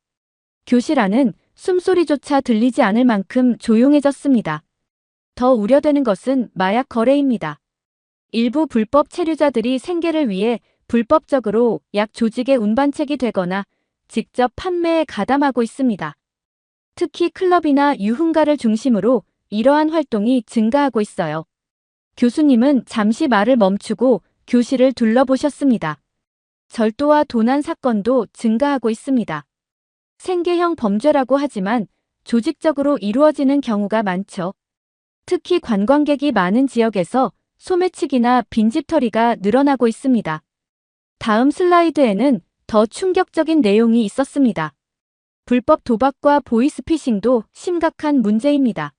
A: 교실 안은 숨소리조차 들리지 않을 만큼 조용해졌습니다. 더 우려되는 것은 마약 거래입니다. 일부 불법 체류자들이 생계를 위해 불법적으로 약 조직의 운반책이 되거나 직접 판매에 가담하고 있습니다. 특히 클럽이나 유흥가를 중심으로 이러한 활동이 증가하고 있어요. 교수님은 잠시 말을 멈추고 교실을 둘러보셨습니다. 절도와 도난 사건도 증가하고 있습니다. 생계형 범죄라고 하지만 조직적으로 이루어지는 경우가 많죠. 특히 관광객이 많은 지역에서 소매치기나 빈집털이가 늘어나고 있습니다. 다음 슬라이드에는 더 충격적인 내용이 있었습니다. 불법 도박과 보이스피싱도 심각한 문제입니다.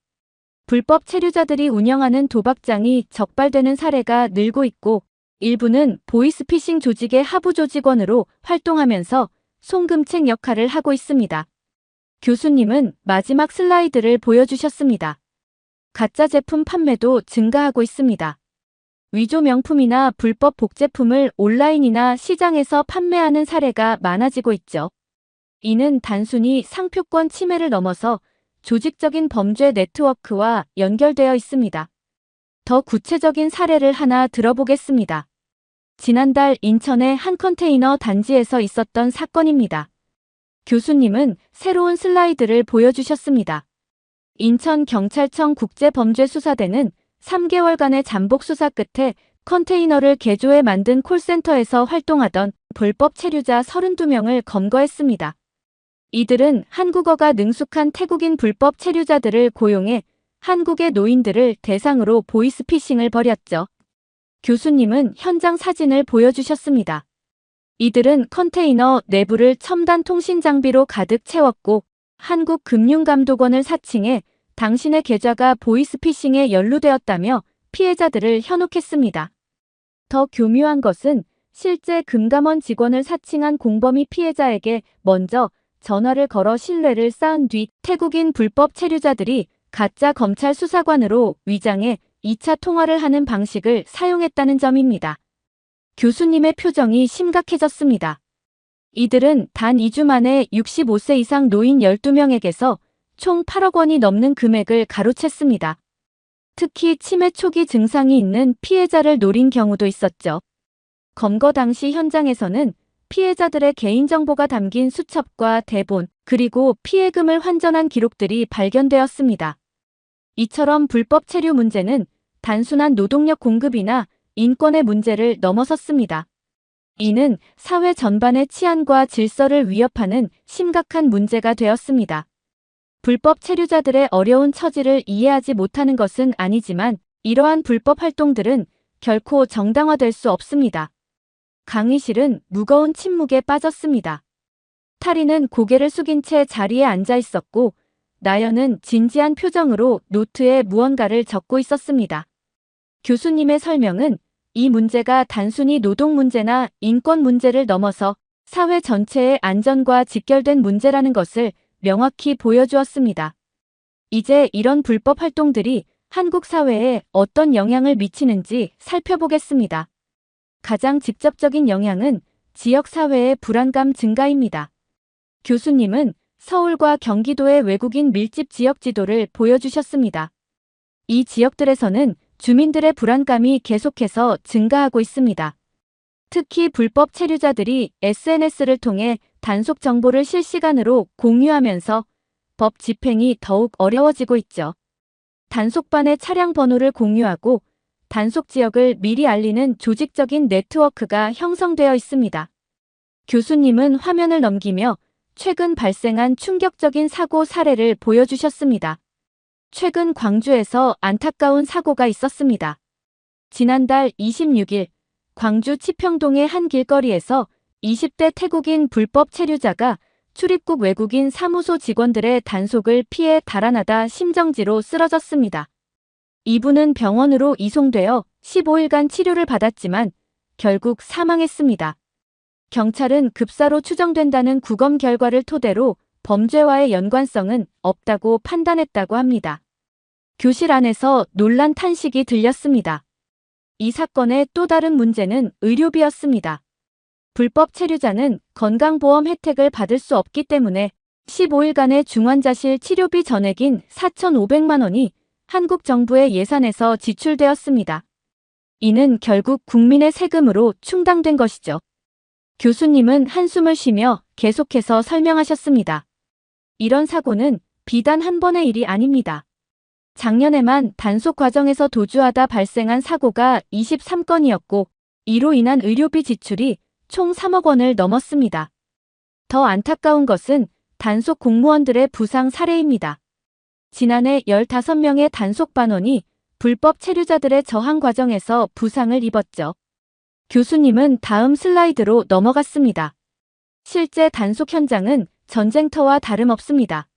A: 불법 체류자들이 운영하는 도박장이 적발되는 사례가 늘고 있고 일부는 보이스피싱 조직의 하부 조직원으로 활동하면서 송금책 역할을 하고 있습니다. 교수님은 마지막 슬라이드를 보여주셨습니다. 가짜 제품 판매도 증가하고 있습니다. 위조 명품이나 불법 복제품을 온라인이나 시장에서 판매하는 사례가 많아지고 있죠. 이는 단순히 상표권 침해를 넘어서 조직적인 범죄 네트워크와 연결되어 있습니다. 더 구체적인 사례를 하나 들어보겠습니다. 지난달 인천의 한 컨테이너 단지에서 있었던 사건입니다. 교수님은 새로운 슬라이드를 보여주셨습니다. 인천경찰청 국제범죄수사대는 3개월간의 잠복 수사 끝에 컨테이너를 개조해 만든 콜센터에서 활동하던 불법 체류자 32명을 검거했습니다. 이들은 한국어가 능숙한 태국인 불법 체류자들을 고용해 한국의 노인들을 대상으로 보이스피싱을 벌였죠. 교수님은 현장 사진을 보여주셨습니다. 이들은 컨테이너 내부를 첨단 통신 장비로 가득 채웠고 한국금융감독원을 사칭해 당신의 계좌가 보이스피싱에 연루되었다며 피해자들을 현혹했습니다. 더 교묘한 것은 실제 금감원 직원을 사칭한 공범이 피해자에게 먼저 전화를 걸어 신뢰를 쌓은 뒤 태국인 불법 체류자들이 가짜 검찰 수사관으로 위장해 2차 통화를 하는 방식을 사용했다는 점입니다. 교수님의 표정이 심각해졌습니다. 이들은 단 2주 만에 65세 이상 노인 12명에게서 총 8억 원이 넘는 금액을 가로챘습니다. 특히 치매 초기 증상이 있는 피해자를 노린 경우도 있었죠. 검거 당시 현장에서는 피해자들의 개인정보가 담긴 수첩과 대본, 그리고 피해금을 환전한 기록들이 발견되었습니다. 이처럼 불법 체류 문제는 단순한 노동력 공급이나 인권의 문제를 넘어섰습니다. 이는 사회 전반의 치안과 질서를 위협하는 심각한 문제가 되었습니다. 불법 체류자들의 어려운 처지를 이해하지 못하는 것은 아니지만 이러한 불법 활동들은 결코 정당화될 수 없습니다. 강의실은 무거운 침묵에 빠졌습니다. 타리는 고개를 숙인 채 자리에 앉아 있었고 나연은 진지한 표정으로 노트에 무언가를 적고 있었습니다. 교수님의 설명은 이 문제가 단순히 노동 문제나 인권 문제를 넘어서 사회 전체의 안전과 직결된 문제라는 것을 명확히 보여주었습니다. 이제 이런 불법 활동들이 한국 사회에 어떤 영향을 미치는지 살펴보겠습니다. 가장 직접적인 영향은 지역 사회의 불안감 증가입니다. 교수님은 서울과 경기도의 외국인 밀집 지역 지도를 보여주셨습니다. 이 지역들에서는 주민들의 불안감이 계속해서 증가하고 있습니다. 특히 불법 체류자들이 SNS를 통해 단속 정보를 실시간으로 공유하면서 법 집행이 더욱 어려워지고 있죠. 단속반의 차량 번호를 공유하고 단속 지역을 미리 알리는 조직적인 네트워크가 형성되어 있습니다. 교수님은 화면을 넘기며 최근 발생한 충격적인 사고 사례를 보여주셨습니다. 최근 광주에서 안타까운 사고가 있었습니다. 지난달 26일 광주 치평동의 한 길거리에서 20대 태국인 불법 체류자가 출입국 외국인 사무소 직원들의 단속을 피해 달아나다 심정지로 쓰러졌습니다. 이분은 병원으로 이송되어 15일간 치료를 받았지만 결국 사망했습니다. 경찰은 급사로 추정된다는 구검 결과를 토대로 범죄와의 연관성은 없다고 판단했다고 합니다. 교실 안에서 놀란 탄식이 들렸습니다. 이 사건의 또 다른 문제는 의료비였습니다. 불법 체류자는 건강보험 혜택을 받을 수 없기 때문에 15일간의 중환자실 치료비 전액인 4,500만 원이 한국 정부의 예산에서 지출되었습니다. 이는 결국 국민의 세금으로 충당된 것이죠. 교수님은 한숨을 쉬며 계속해서 설명하셨습니다. 이런 사고는 비단 한 번의 일이 아닙니다. 작년에만 단속 과정에서 도주하다 발생한 사고가 23건이었고 이로 인한 의료비 지출이 총 3억 원을 넘었습니다. 더 안타까운 것은 단속 공무원들의 부상 사례입니다. 지난해 15명의 단속 반원이 불법 체류자들의 저항 과정에서 부상을 입었죠. 교수님은 다음 슬라이드로 넘어갔습니다. 실제 단속 현장은 전쟁터와 다름없습니다.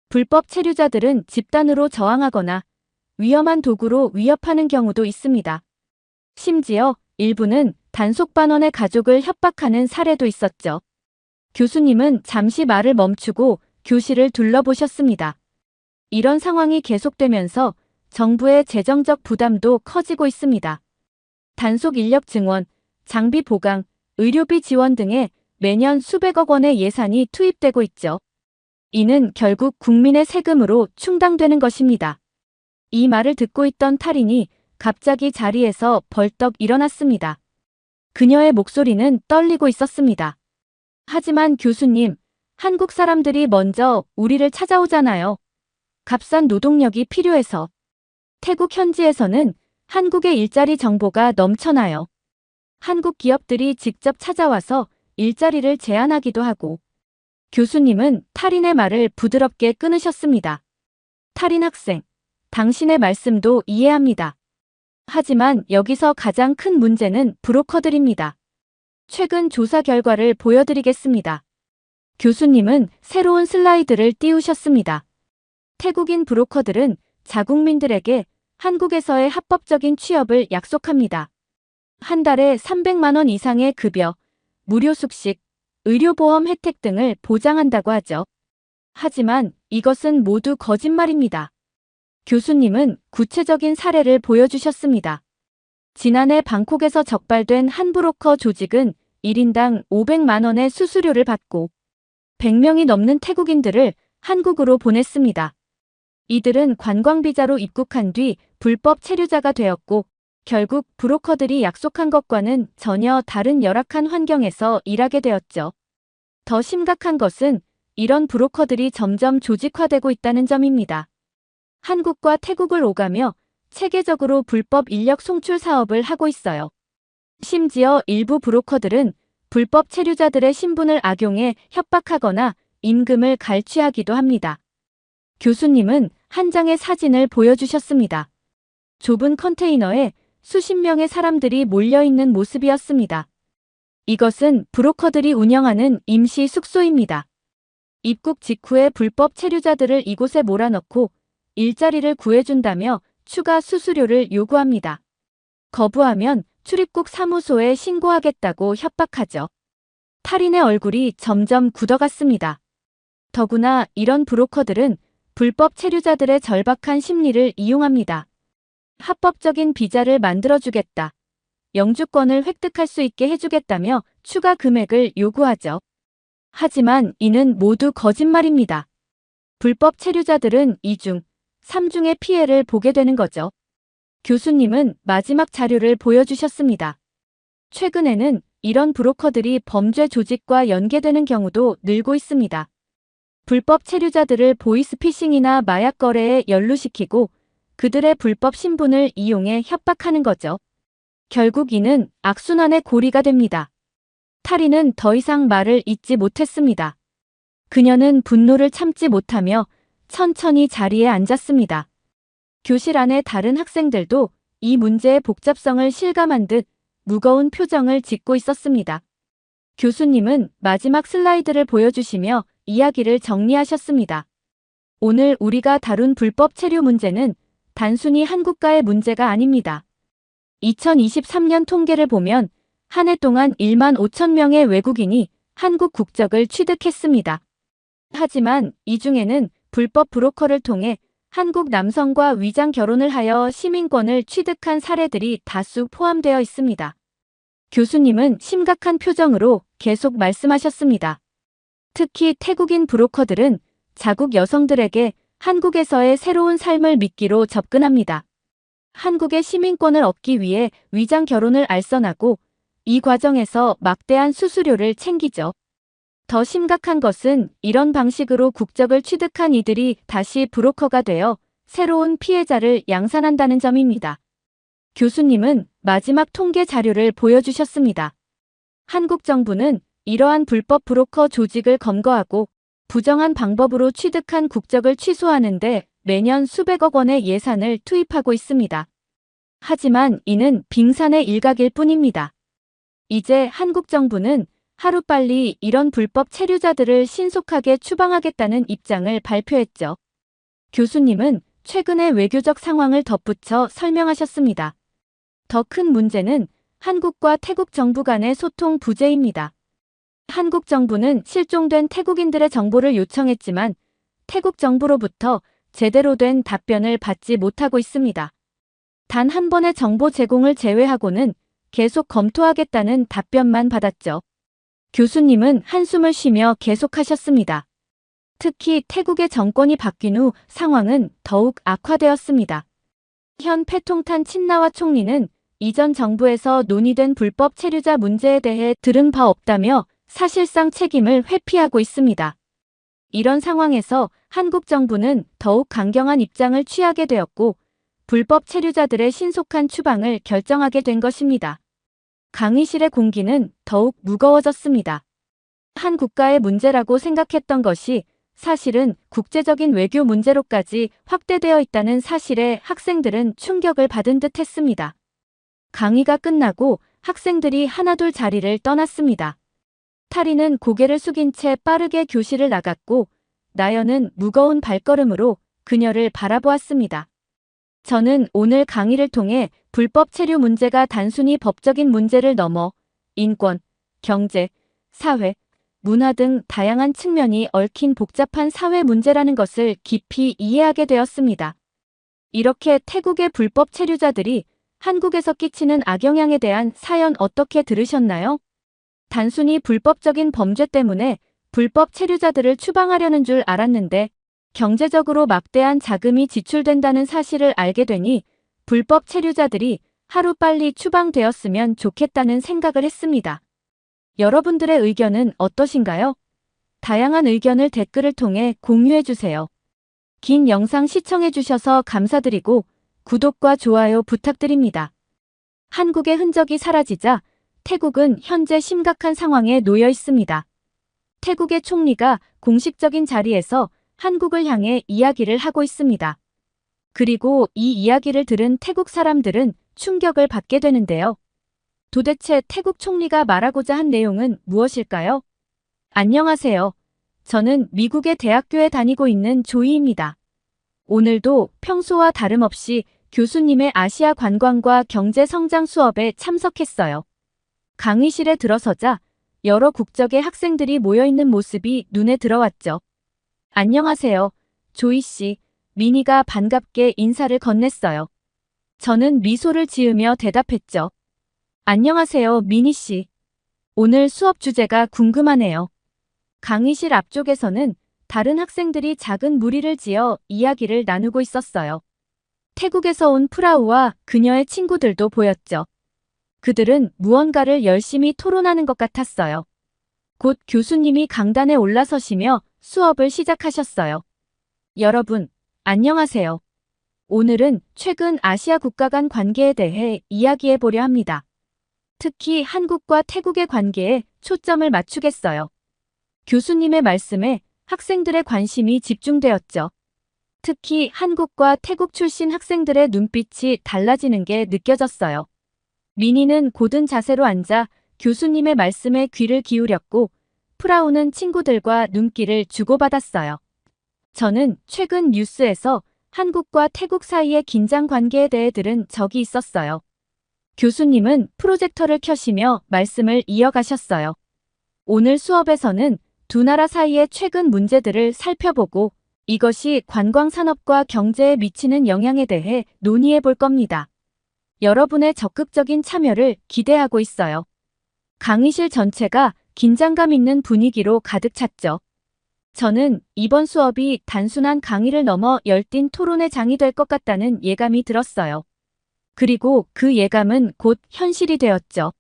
A: 불법 체류자들은 집단으로 저항하거나 위험한 도구로 위협하는 경우도 있습니다. 심지어 일부는 단속 반원의 가족을 협박하는 사례도 있었죠. 교수님은 잠시 말을 멈추고 교실을 둘러보셨습니다. 이런 상황이 계속되면서 정부의 재정적 부담도 커지고 있습니다. 단속 인력 증원, 장비 보강, 의료비 지원 등에 매년 수백억 원의 예산이 투입되고 있죠. 이는 결국 국민의 세금으로 충당되는 것입니다. 이 말을 듣고 있던 탈인이 갑자기 자리에서 벌떡 일어났습니다. 그녀의 목소리는 떨리고 있었습니다. 하지만 교수님, 한국 사람들이 먼저 우리를 찾아오잖아요. 값싼 노동력이 필요해서. 태국 현지에서는 한국의 일자리 정보가 넘쳐나요. 한국 기업들이 직접 찾아와서 일자리를 제안하기도 하고. 교수님은 탈인의 말을 부드럽게 끊으셨습니다. 탈인 학생, 당신의 말씀도 이해합니다. 하지만 여기서 가장 큰 문제는 브로커들입니다. 최근 조사 결과를 보여드리겠습니다. 교수님은 새로운 슬라이드를 띄우셨습니다. 태국인 브로커들은 자국민들에게 한국에서의 합법적인 취업을 약속합니다. 한 달에 300만 원 이상의 급여, 무료 숙식, 의료보험 혜택 등을 보장한다고 하죠. 하지만 이것은 모두 거짓말입니다. 교수님은 구체적인 사례를 보여주셨습니다. 지난해 방콕에서 적발된 한 브로커 조직은 1인당 500만 원의 수수료를 받고 100명이 넘는 태국인들을 한국으로 보냈습니다. 이들은 관광비자로 입국한 뒤 불법 체류자가 되었고 결국 브로커들이 약속한 것과는 전혀 다른 열악한 환경에서 일하게 되었죠. 더 심각한 것은 이런 브로커들이 점점 조직화되고 있다는 점입니다. 한국과 태국을 오가며 체계적으로 불법 인력 송출 사업을 하고 있어요. 심지어 일부 브로커들은 불법 체류자들의 신분을 악용해 협박하거나 임금을 갈취하기도 합니다. 교수님은 한 장의 사진을 보여주셨습니다. 좁은 컨테이너에 수십 명의 사람들이 몰려있는 모습이었습니다. 이것은 브로커들이 운영하는 임시 숙소입니다. 입국 직후에 불법 체류자들을 이곳에 몰아넣고 일자리를 구해준다며 추가 수수료를 요구합니다. 거부하면 출입국 사무소에 신고하겠다고 협박하죠. 탈인의 얼굴이 점점 굳어갔습니다. 더구나 이런 브로커들은 불법 체류자들의 절박한 심리를 이용합니다. 합법적인 비자를 만들어주겠다. 영주권을 획득할 수 있게 해주겠다며 추가 금액을 요구하죠. 하지만 이는 모두 거짓말입니다. 불법 체류자들은 2중, 3중의 피해를 보게 되는 거죠. 교수님은 마지막 자료를 보여주셨습니다. 최근에는 이런 브로커들이 범죄 조직과 연계되는 경우도 늘고 있습니다. 불법 체류자들을 보이스피싱이나 마약 거래에 연루시키고 그들의 불법 신분을 이용해 협박하는 거죠. 결국 이는 악순환의 고리가 됩니다. 탈인은 더 이상 말을 잇지 못했습니다. 그녀는 분노를 참지 못하며 천천히 자리에 앉았습니다. 교실 안의 다른 학생들도 이 문제의 복잡성을 실감한 듯 무거운 표정을 짓고 있었습니다. 교수님은 마지막 슬라이드를 보여주시며 이야기를 정리하셨습니다. 오늘 우리가 다룬 불법 체류 문제는 단순히 한국과의 문제가 아닙니다. 2023년 통계를 보면 한 해 동안 1만 5천 명의 외국인이 한국 국적을 취득했습니다. 하지만 이 중에는 불법 브로커를 통해 한국 남성과 위장 결혼을 하여 시민권을 취득한 사례들이 다수 포함되어 있습니다. 교수님은 심각한 표정으로 계속 말씀하셨습니다. 특히 태국인 브로커들은 자국 여성들에게 한국에서의 새로운 삶을 미끼로 접근합니다. 한국의 시민권을 얻기 위해 위장 결혼을 알선하고 이 과정에서 막대한 수수료를 챙기죠. 더 심각한 것은 이런 방식으로 국적을 취득한 이들이 다시 브로커가 되어 새로운 피해자를 양산한다는 점입니다. 교수님은 마지막 통계 자료를 보여주셨습니다. 한국 정부는 이러한 불법 브로커 조직을 검거하고 부정한 방법으로 취득한 국적을 취소하는데 매년 수백억 원의 예산을 투입하고 있습니다. 하지만 이는 빙산의 일각일 뿐입니다. 이제 한국 정부는 하루빨리 이런 불법 체류자들을 신속하게 추방하겠다는 입장을 발표했죠. 교수님은 최근의 외교적 상황을 덧붙여 설명하셨습니다. 더 큰 문제는 한국과 태국 정부 간의 소통 부재입니다. 한국 정부는 실종된 태국인들의 정보를 요청했지만 태국 정부로부터 제대로 된 답변을 받지 못하고 있습니다. 단 한 번의 정보 제공을 제외하고는 계속 검토하겠다는 답변만 받았죠. 교수님은 한숨을 쉬며 계속하셨습니다. 특히 태국의 정권이 바뀐 후 상황은 더욱 악화되었습니다. 현 패통탄 친나와 총리는 이전 정부에서 논의된 불법 체류자 문제에 대해 들은 바 없다며 사실상 책임을 회피하고 있습니다. 이런 상황에서 한국 정부는 더욱 강경한 입장을 취하게 되었고 불법 체류자들의 신속한 추방을 결정하게 된 것입니다. 강의실의 공기는 더욱 무거워졌습니다. 한 국가의 문제라고 생각했던 것이 사실은 국제적인 외교 문제로까지 확대되어 있다는 사실에 학생들은 충격을 받은 듯 했습니다. 강의가 끝나고 학생들이 하나둘 자리를 떠났습니다. 타리는 고개를 숙인 채 빠르게 교실을 나갔고 나연은 무거운 발걸음으로 그녀를 바라보았습니다. 저는 오늘 강의를 통해 불법 체류 문제가 단순히 법적인 문제를 넘어 인권, 경제, 사회, 문화 등 다양한 측면이 얽힌 복잡한 사회 문제라는 것을 깊이 이해하게 되었습니다. 이렇게 태국의 불법 체류자들이 한국에서 끼치는 악영향에 대한 사연 어떻게 들으셨나요? 단순히 불법적인 범죄 때문에 불법 체류자들을 추방하려는 줄 알았는데 경제적으로 막대한 자금이 지출된다는 사실을 알게 되니 불법 체류자들이 하루빨리 추방되었으면 좋겠다는 생각을 했습니다. 여러분들의 의견은 어떠신가요? 다양한 의견을 댓글을 통해 공유해주세요. 긴 영상 시청해주셔서 감사드리고 구독과 좋아요 부탁드립니다. 한국의 흔적이 사라지자 태국은 현재 심각한 상황에 놓여 있습니다. 태국의 총리가 공식적인 자리에서 한국을 향해 이야기를 하고 있습니다. 그리고 이 이야기를 들은 태국 사람들은 충격을 받게 되는데요. 도대체 태국 총리가 말하고자 한 내용은 무엇일까요? 안녕하세요. 저는 미국의 대학교에 다니고 있는 조이입니다. 오늘도 평소와 다름없이 교수님의 아시아 관광과 경제 성장 수업에 참석했어요. 강의실에 들어서자 여러 국적의 학생들이 모여있는 모습이 눈에 들어왔죠. 안녕하세요, 조이 씨. 미니가 반갑게 인사를 건넸어요. 저는 미소를 지으며 대답했죠. 안녕하세요, 미니 씨. 오늘 수업 주제가 궁금하네요. 강의실 앞쪽에서는 다른 학생들이 작은 무리를 지어 이야기를 나누고 있었어요. 태국에서 온 프라우와 그녀의 친구들도 보였죠. 그들은 무언가를 열심히 토론하는 것 같았어요. 곧 교수님이 강단에 올라서시며 수업을 시작하셨어요. 여러분, 안녕하세요. 오늘은 최근 아시아 국가 간 관계에 대해 이야기해 보려 합니다. 특히 한국과 태국의 관계에 초점을 맞추겠어요. 교수님의 말씀에 학생들의 관심이 집중되었죠. 특히 한국과 태국 출신 학생들의 눈빛이 달라지는 게 느껴졌어요. 미니는 고든 자세로 앉아 교수님의 말씀에 귀를 기울였고 프라우는 친구들과 눈길을 주고받았어요. 저는 최근 뉴스에서 한국과 태국 사이의 긴장 관계에 대해 들은 적이 있었어요. 교수님은 프로젝터를 켜시며 말씀을 이어가셨어요. 오늘 수업에서는 두 나라 사이의 최근 문제들을 살펴보고 이것이 관광 산업과 경제에 미치는 영향에 대해 논의해 볼 겁니다. 여러분의 적극적인 참여를 기대하고 있어요. 강의실 전체가 긴장감 있는 분위기로 가득 찼죠. 저는 이번 수업이 단순한 강의를 넘어 열띤 토론의 장이 될 것 같다는 예감이 들었어요. 그리고 그 예감은 곧 현실이 되었죠.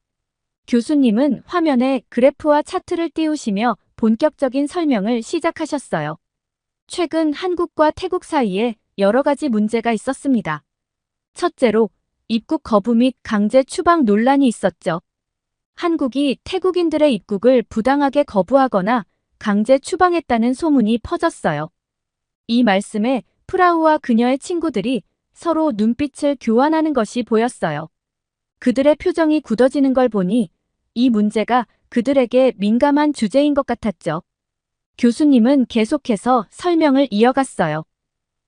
A: 교수님은 화면에 그래프와 차트를 띄우시며 본격적인 설명을 시작하셨어요. 최근 한국과 태국 사이에 여러 가지 문제가 있었습니다. 첫째로 입국 거부 및 강제 추방 논란이 있었죠. 한국이 태국인들의 입국을 부당하게 거부하거나 강제 추방했다는 소문이 퍼졌어요. 이 말씀에 프라우와 그녀의 친구들이 서로 눈빛을 교환하는 것이 보였어요. 그들의 표정이 굳어지는 걸 보니 이 문제가 그들에게 민감한 주제인 것 같았죠. 교수님은 계속해서 설명을 이어갔어요.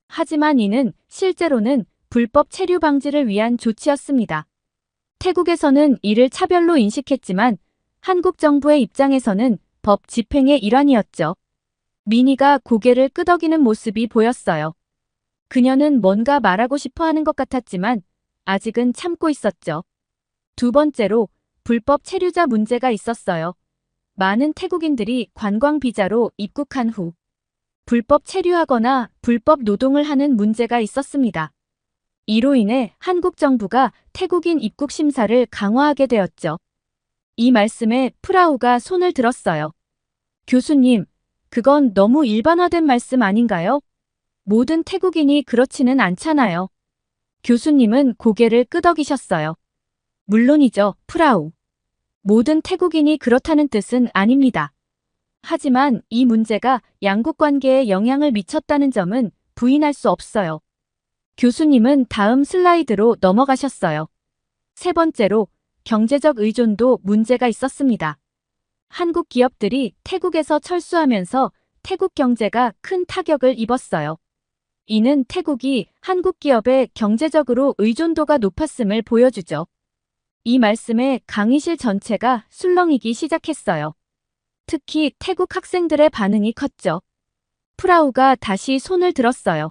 A: 하지만 이는 실제로는 불법 체류 방지를 위한 조치였습니다. 태국에서는 이를 차별로 인식했지만 한국 정부의 입장에서는 법 집행의 일환이었죠. 미니가 고개를 끄덕이는 모습이 보였어요. 그녀는 뭔가 말하고 싶어 하는 것 같았지만 아직은 참고 있었죠. 두 번째로 불법 체류자 문제가 있었어요. 많은 태국인들이 관광 비자로 입국한 후 불법 체류하거나 불법 노동을 하는 문제가 있었습니다. 이로 인해 한국 정부가 태국인 입국 심사를 강화하게 되었죠. 이 말씀에 프라우가 손을 들었어요. 교수님, 그건 너무 일반화된 말씀 아닌가요? 모든 태국인이 그렇지는 않잖아요. 교수님은 고개를 끄덕이셨어요. 물론이죠, 프라우. 모든 태국인이 그렇다는 뜻은 아닙니다. 하지만 이 문제가 양국 관계에 영향을 미쳤다는 점은 부인할 수 없어요. 교수님은 다음 슬라이드로 넘어가셨어요. 세 번째로 경제적 의존도 문제가 있었습니다. 한국 기업들이 태국에서 철수하면서 태국 경제가 큰 타격을 입었어요. 이는 태국이 한국 기업의 경제적으로 의존도가 높았음을 보여주죠. 이 말씀에 강의실 전체가 술렁이기 시작했어요. 특히 태국 학생들의 반응이 컸죠. 프라우가 다시 손을 들었어요.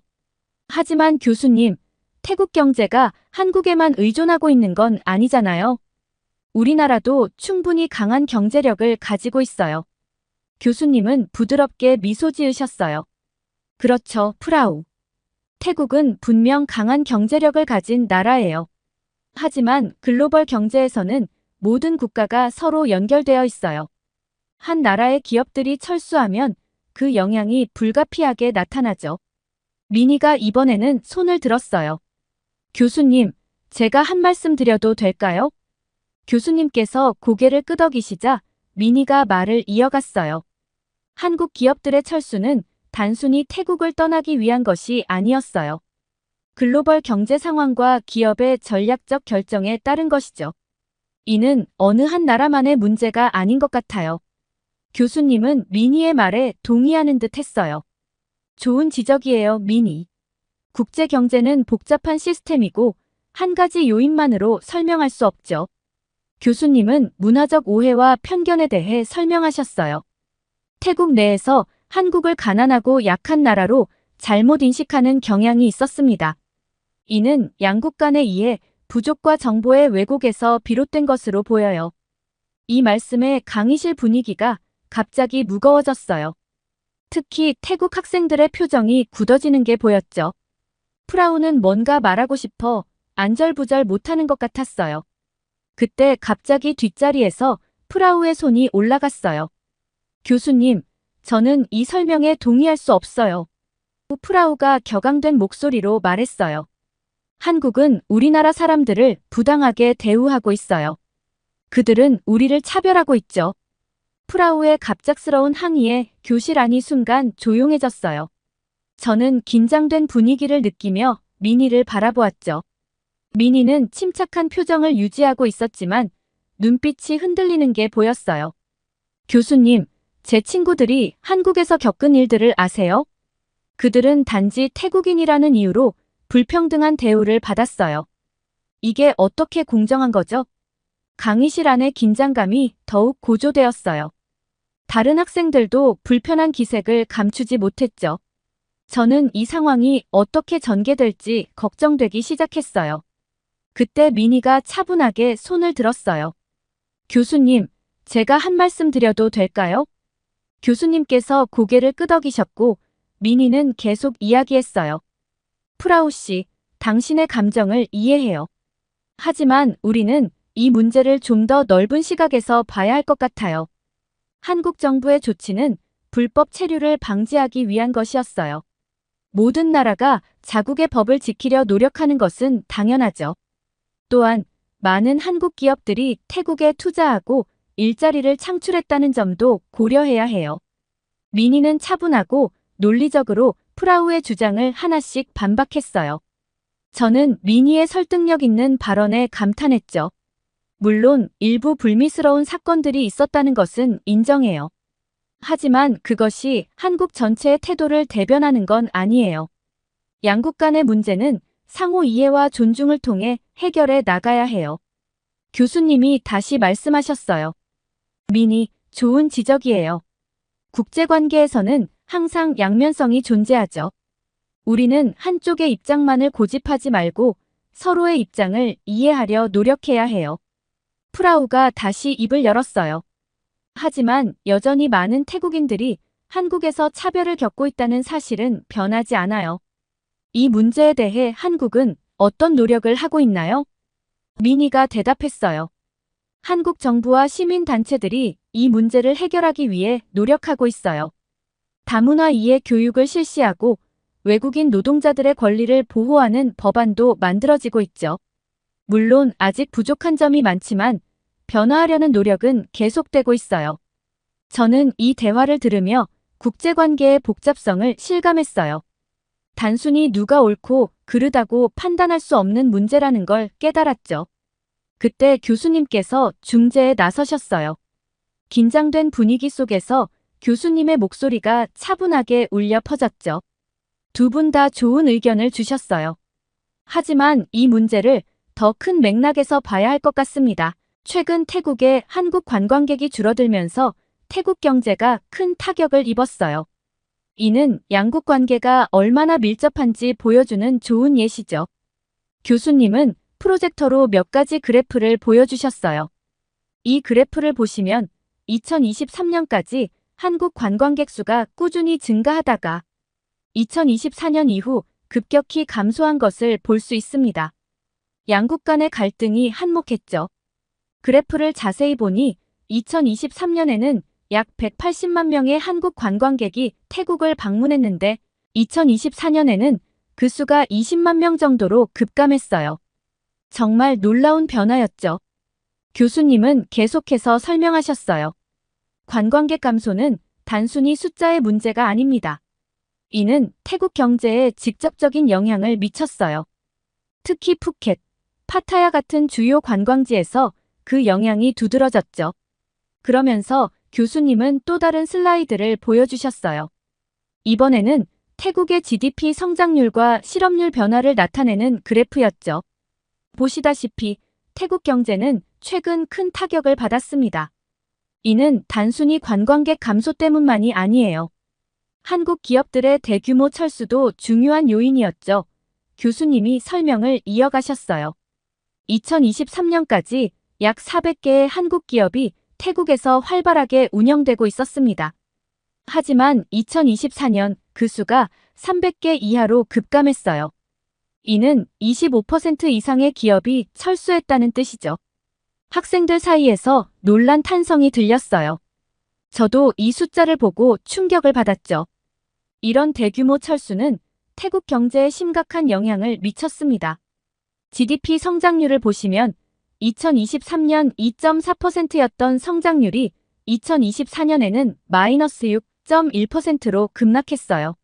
A: 하지만 교수님, 태국 경제가 한국에만 의존하고 있는 건 아니잖아요. 우리나라도 충분히 강한 경제력을 가지고 있어요. 교수님은 부드럽게 미소 지으셨어요. 그렇죠, 프라우. 태국은 분명 강한 경제력을 가진 나라예요. 하지만 글로벌 경제에서는 모든 국가가 서로 연결되어 있어요. 한 나라의 기업들이 철수하면 그 영향이 불가피하게 나타나죠. 미니가 이번에는 손을 들었어요. 교수님, 제가 한 말씀 드려도 될까요? 교수님께서 고개를 끄덕이시자 미니가 말을 이어갔어요. 한국 기업들의 철수는 단순히 태국을 떠나기 위한 것이 아니었어요. 글로벌 경제 상황과 기업의 전략적 결정에 따른 것이죠. 이는 어느 한 나라만의 문제가 아닌 것 같아요. 교수님은 미니의 말에 동의하는 듯 했어요. 좋은 지적이에요, 미니. 국제 경제는 복잡한 시스템이고 한 가지 요인만으로 설명할 수 없죠. 교수님은 문화적 오해와 편견에 대해 설명하셨어요. 태국 내에서 한국을 가난하고 약한 나라로 잘못 인식하는 경향이 있었습니다. 이는 양국 간의 이해, 부족과 정보의 왜곡에서 비롯된 것으로 보여요. 이 말씀에 강의실 분위기가 갑자기 무거워졌어요. 특히 태국 학생들의 표정이 굳어지는 게 보였죠. 프라우는 뭔가 말하고 싶어 안절부절 못하는 것 같았어요. 그때 갑자기 뒷자리에서 프라우의 손이 올라갔어요. 교수님, 저는 이 설명에 동의할 수 없어요. 프라우가 격앙된 목소리로 말했어요. 한국은 우리나라 사람들을 부당하게 대우하고 있어요. 그들은 우리를 차별하고 있죠. 프라우의 갑작스러운 항의에 교실 안이 순간 조용해졌어요. 저는 긴장된 분위기를 느끼며 미니를 바라보았죠. 미니는 침착한 표정을 유지하고 있었지만 눈빛이 흔들리는 게 보였어요. 교수님, 제 친구들이 한국에서 겪은 일들을 아세요? 그들은 단지 태국인이라는 이유로 불평등한 대우를 받았어요. 이게 어떻게 공정한 거죠? 강의실 안의 긴장감이 더욱 고조되었어요. 다른 학생들도 불편한 기색을 감추지 못했죠. 저는 이 상황이 어떻게 전개될지 걱정되기 시작했어요. 그때 미니가 차분하게 손을 들었어요. 교수님, 제가 한 말씀 드려도 될까요? 교수님께서 고개를 끄덕이셨고 미니는 계속 이야기했어요. 프라우 씨, 당신의 감정을 이해해요. 하지만 우리는 이 문제를 좀 더 넓은 시각에서 봐야 할 것 같아요. 한국 정부의 조치는 불법 체류를 방지하기 위한 것이었어요. 모든 나라가 자국의 법을 지키려 노력하는 것은 당연하죠. 또한 많은 한국 기업들이 태국에 투자하고 일자리를 창출했다는 점도 고려해야 해요. 민희는 차분하고 논리적으로 프라우의 주장을 하나씩 반박했어요. 저는 민희의 설득력 있는 발언에 감탄했죠. 물론 일부 불미스러운 사건들이 있었다는 것은 인정해요. 하지만 그것이 한국 전체의 태도를 대변하는 건 아니에요. 양국 간의 문제는 상호 이해와 존중을 통해 해결해 나가야 해요. 교수님이 다시 말씀하셨어요. 민희, 좋은 지적이에요. 국제관계에서는 항상 양면성이 존재하죠. 우리는 한쪽의 입장만을 고집하지 말고 서로의 입장을 이해하려 노력해야 해요. 프라우가 다시 입을 열었어요. 하지만 여전히 많은 태국인들이 한국에서 차별을 겪고 있다는 사실은 변하지 않아요. 이 문제에 대해 한국은 어떤 노력을 하고 있나요? 민희가 대답했어요. 한국 정부와 시민단체들이 이 문제를 해결하기 위해 노력하고 있어요. 다문화 이해 교육을 실시하고 외국인 노동자들의 권리를 보호하는 법안도 만들어지고 있죠. 물론 아직 부족한 점이 많지만 변화하려는 노력은 계속되고 있어요. 저는 이 대화를 들으며 국제관계의 복잡성을 실감했어요. 단순히 누가 옳고 그르다고 판단할 수 없는 문제라는 걸 깨달았죠. 그때 교수님께서 중재에 나서셨어요. 긴장된 분위기 속에서 교수님의 목소리가 차분하게 울려 퍼졌죠. 두 분 다 좋은 의견을 주셨어요. 하지만 이 문제를 더 큰 맥락에서 봐야 할 것 같습니다. 최근 태국의 한국 관광객이 줄어들면서 태국 경제가 큰 타격을 입었어요. 이는 양국 관계가 얼마나 밀접한지 보여주는 좋은 예시죠. 교수님은 프로젝터로 몇 가지 그래프를 보여주셨어요. 이 그래프를 보시면 2023년까지 한국 관광객 수가 꾸준히 증가하다가 2024년 이후 급격히 감소한 것을 볼 수 있습니다. 양국 간의 갈등이 한몫했죠. 그래프를 자세히 보니 2023년에는 약 180만 명의 한국 관광객이 태국을 방문했는데 2024년에는 그 수가 20만 명 정도로 급감했어요. 정말 놀라운 변화였죠. 교수님은 계속해서 설명하셨어요. 관광객 감소는 단순히 숫자의 문제가 아닙니다. 이는 태국 경제에 직접적인 영향을 미쳤어요. 특히 푸켓, 파타야 같은 주요 관광지에서 그 영향이 두드러졌죠. 그러면서 교수님은 또 다른 슬라이드를 보여주셨어요. 이번에는 태국의 GDP 성장률과 실업률 변화를 나타내는 그래프였죠. 보시다시피 태국 경제는 최근 큰 타격을 받았습니다. 이는 단순히 관광객 감소 때문만이 아니에요. 한국 기업들의 대규모 철수도 중요한 요인이었죠. 교수님이 설명을 이어가셨어요. 2023년까지 약 400개의 한국 기업이 태국에서 활발하게 운영되고 있었습니다. 하지만 2024년 그 수가 300개 이하로 급감했어요. 이는 25% 이상의 기업이 철수했다는 뜻이죠. 학생들 사이에서 놀란 탄성이 들렸어요. 저도 이 숫자를 보고 충격을 받았죠. 이런 대규모 철수는 태국 경제에 심각한 영향을 미쳤습니다. GDP 성장률을 보시면 2023년 2.4%였던 성장률이 2024년에는 마이너스 6.1%로 급락했어요.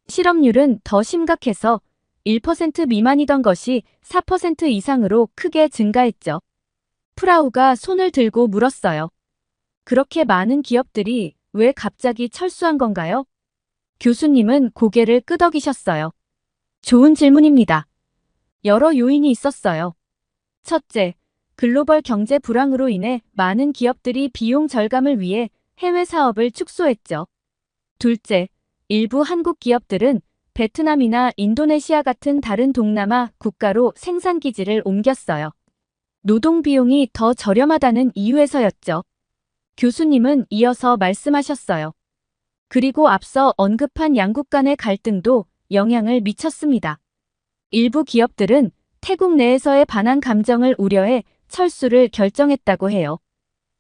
A: 실업률은 더 심각해서 1% 미만이던 것이 4% 이상으로 크게 증가했죠. 프라우가 손을 들고 물었어요. 그렇게 많은 기업들이 왜 갑자기 철수한 건가요? 교수님은 고개를 끄덕이셨어요. 좋은 질문입니다. 여러 요인이 있었어요. 첫째, 글로벌 경제 불황으로 인해 많은 기업들이 비용 절감을 위해 해외 사업을 축소했죠. 둘째, 일부 한국 기업들은 베트남이나 인도네시아 같은 다른 동남아 국가로 생산 기지를 옮겼어요. 노동 비용이 더 저렴하다는 이유에서였죠. 교수님은 이어서 말씀하셨어요. 그리고 앞서 언급한 양국 간의 갈등도 영향을 미쳤습니다. 일부 기업들은 태국 내에서의 반한 감정을 우려해 철수를 결정했다고 해요.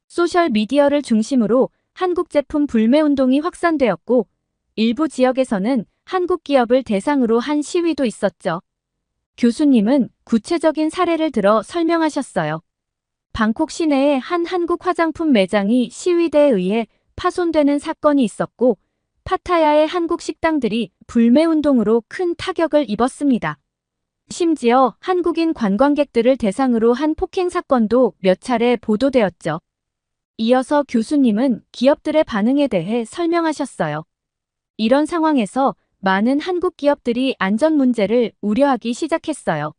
A: 소셜미디어를 중심으로 한국 제품 불매 운동이 확산되었고 일부 지역에서는 한국 기업을 대상으로 한 시위도 있었죠. 교수님은 구체적인 사례를 들어 설명하셨어요. 방콕 시내의 한 한국 화장품 매장이 시위대에 의해 파손되는 사건이 있었고, 파타야의 한국 식당들이 불매운동으로 큰 타격을 입었습니다. 심지어 한국인 관광객들을 대상으로 한 폭행 사건도 몇 차례 보도되었죠. 이어서 교수님은 기업들의 반응에 대해 설명하셨어요. 이런 상황에서 많은 한국 기업들이 안전 문제를 우려하기 시작했어요.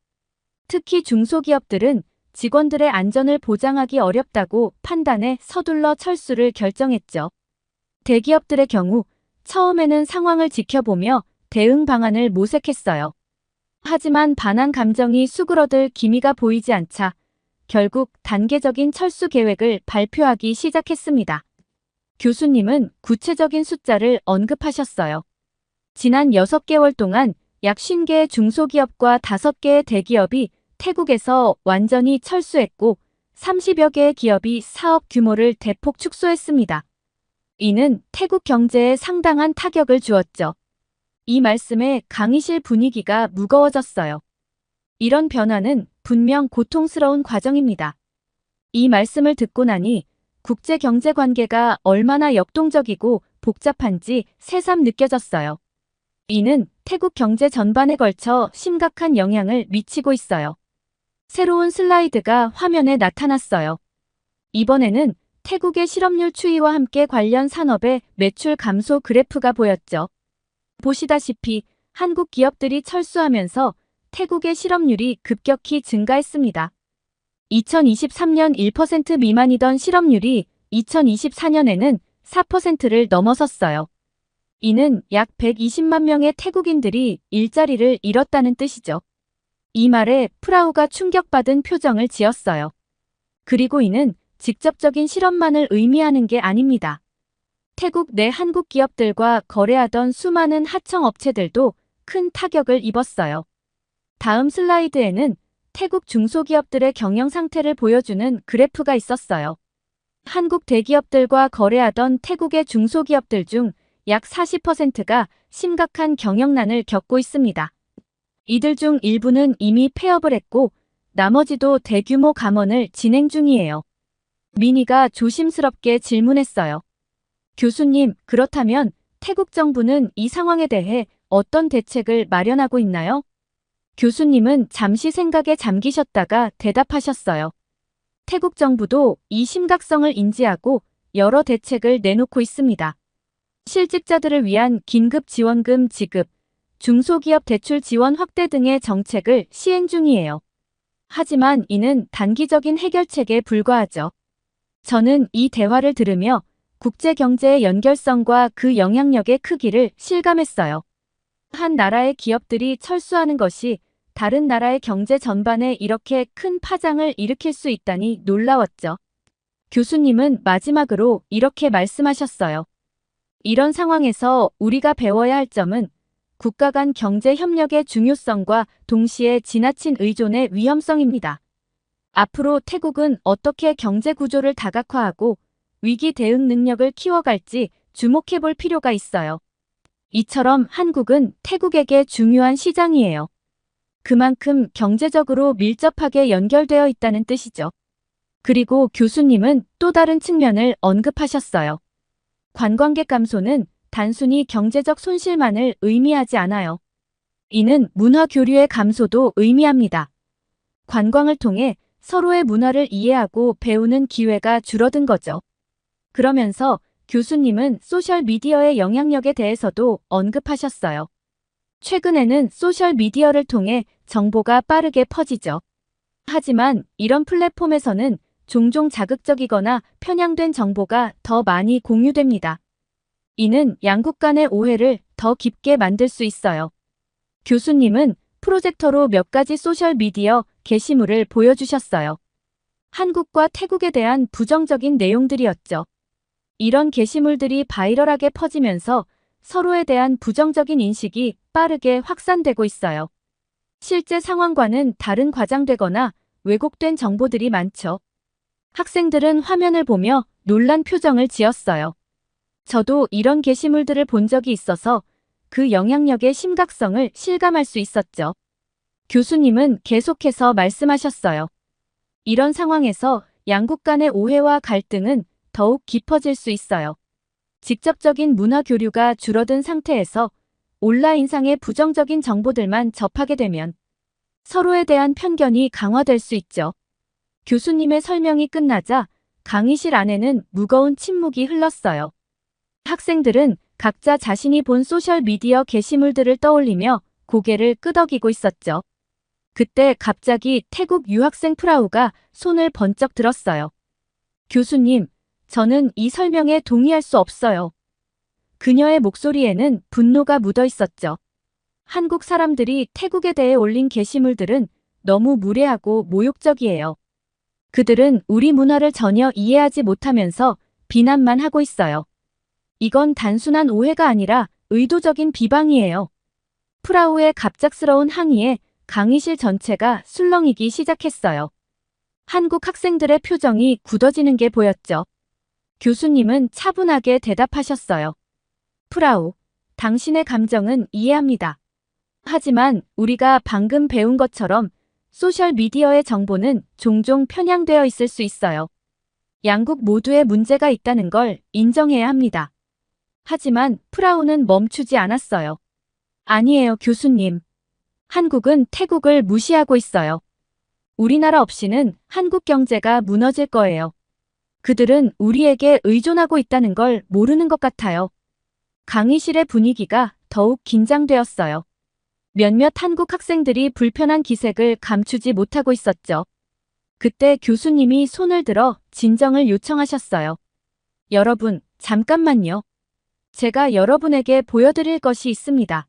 A: 특히 중소기업들은 직원들의 안전을 보장하기 어렵다고 판단해 서둘러 철수를 결정했죠. 대기업들의 경우 처음에는 상황을 지켜보며 대응 방안을 모색했어요. 하지만 반한 감정이 수그러들 기미가 보이지 않자 결국 단계적인 철수 계획을 발표하기 시작했습니다. 교수님은 구체적인 숫자를 언급하셨어요. 지난 6개월 동안 약 50개의 중소기업과 5개의 대기업이 태국에서 완전히 철수했고 30여 개의 기업이 사업 규모를 대폭 축소했습니다. 이는 태국 경제에 상당한 타격을 주었죠. 이 말씀에 강의실 분위기가 무거워졌어요. 이런 변화는 분명 고통스러운 과정입니다. 이 말씀을 듣고 나니 국제 경제 관계가 얼마나 역동적이고 복잡한지 새삼 느껴졌어요. 이는 태국 경제 전반에 걸쳐 심각한 영향을 미치고 있어요. 새로운 슬라이드가 화면에 나타났어요. 이번에는 태국의 실업률 추이와 함께 관련 산업의 매출 감소 그래프가 보였죠. 보시다시피 한국 기업들이 철수하면서 태국의 실업률이 급격히 증가했습니다. 2023년 1% 미만이던 실업률이 2024년에는 4%를 넘어섰어요. 이는 약 120만 명의 태국인들이 일자리를 잃었다는 뜻이죠. 이 말에 프라우가 충격받은 표정을 지었어요. 그리고 이는 직접적인 실업만을 의미하는 게 아닙니다. 태국 내 한국 기업들과 거래하던 수많은 하청 업체들도 큰 타격을 입었어요. 다음 슬라이드에는 태국 중소기업들의 경영 상태를 보여주는 그래프가 있었어요. 한국 대기업들과 거래하던 태국의 중소기업들 중 약 40%가 심각한 경영난을 겪고 있습니다. 이들 중 일부는 이미 폐업을 했고 나머지도 대규모 감원을 진행 중이에요. 미니가 조심스럽게 질문했어요. 교수님, 그렇다면 태국 정부는 이 상황에 대해 어떤 대책을 마련하고 있나요? 교수님은 잠시 생각에 잠기셨다가 대답하셨어요. 태국 정부도 이 심각성을 인지하고 여러 대책을 내놓고 있습니다. 실직자들을 위한 긴급 지원금 지급, 중소기업 대출 지원 확대 등의 정책을 시행 중이에요. 하지만 이는 단기적인 해결책에 불과하죠. 저는 이 대화를 들으며 국제 경제의 연결성과 그 영향력의 크기를 실감했어요. 한 나라의 기업들이 철수하는 것이 다른 나라의 경제 전반에 이렇게 큰 파장을 일으킬 수 있다니 놀라웠죠. 교수님은 마지막으로 이렇게 말씀하셨어요. 이런 상황에서 우리가 배워야 할 점은 국가 간 경제 협력의 중요성과 동시에 지나친 의존의 위험성입니다. 앞으로 태국은 어떻게 경제 구조를 다각화하고 위기 대응 능력을 키워갈지 주목해 볼 필요가 있어요. 이처럼 한국은 태국에게 중요한 시장이에요. 그만큼 경제적으로 밀접하게 연결되어 있다는 뜻이죠. 그리고 교수님은 또 다른 측면을 언급하셨어요. 관광객 감소는 단순히 경제적 손실만을 의미하지 않아요. 이는 문화 교류의 감소도 의미합니다. 관광을 통해 서로의 문화를 이해하고 배우는 기회가 줄어든 거죠. 그러면서 교수님은 소셜미디어의 영향력에 대해서도 언급하셨어요. 최근에는 소셜미디어를 통해 정보가 빠르게 퍼지죠. 하지만 이런 플랫폼에서는 종종 자극적이거나 편향된 정보가 더 많이 공유됩니다. 이는 양국 간의 오해를 더 깊게 만들 수 있어요. 교수님은 프로젝터로 몇 가지 소셜미디어 게시물을 보여주셨어요. 한국과 태국에 대한 부정적인 내용들이었죠. 이런 게시물들이 바이럴하게 퍼지면서 서로에 대한 부정적인 인식이 빠르게 확산되고 있어요. 실제 상황과는 다른 과장되거나 왜곡된 정보들이 많죠. 학생들은 화면을 보며 놀란 표정을 지었어요. 저도 이런 게시물들을 본 적이 있어서 그 영향력의 심각성을 실감할 수 있었죠. 교수님은 계속해서 말씀하셨어요. 이런 상황에서 양국 간의 오해와 갈등은 더욱 깊어질 수 있어요. 직접적인 문화 교류가 줄어든 상태에서 온라인상의 부정적인 정보들만 접하게 되면 서로에 대한 편견이 강화될 수 있죠. 교수님의 설명이 끝나자 강의실 안에는 무거운 침묵이 흘렀어요. 학생들은 각자 자신이 본 소셜미디어 게시물들을 떠올리며 고개를 끄덕이고 있었죠. 그때 갑자기 태국 유학생 프라우가 손을 번쩍 들었어요. 교수님, 저는 이 설명에 동의할 수 없어요. 그녀의 목소리에는 분노가 묻어 있었죠. 한국 사람들이 태국에 대해 올린 게시물들은 너무 무례하고 모욕적이에요. 그들은 우리 문화를 전혀 이해하지 못하면서 비난만 하고 있어요. 이건 단순한 오해가 아니라 의도적인 비방이에요. 프라우의 갑작스러운 항의에 강의실 전체가 술렁이기 시작했어요. 한국 학생들의 표정이 굳어지는 게 보였죠. 교수님은 차분하게 대답하셨어요. 프라우, 당신의 감정은 이해합니다. 하지만 우리가 방금 배운 것처럼 소셜미디어의 정보는 종종 편향되어 있을 수 있어요. 양국 모두에 문제가 있다는 걸 인정해야 합니다. 하지만 프라우는 멈추지 않았어요. 아니에요, 교수님. 한국은 태국을 무시하고 있어요. 우리나라 없이는 한국 경제가 무너질 거예요. 그들은 우리에게 의존하고 있다는 걸 모르는 것 같아요. 강의실의 분위기가 더욱 긴장되었어요. 몇몇 한국 학생들이 불편한 기색을 감추지 못하고 있었죠. 그때 교수님이 손을 들어 진정을 요청하셨어요. 여러분, 잠깐만요. 제가 여러분에게 보여드릴 것이 있습니다.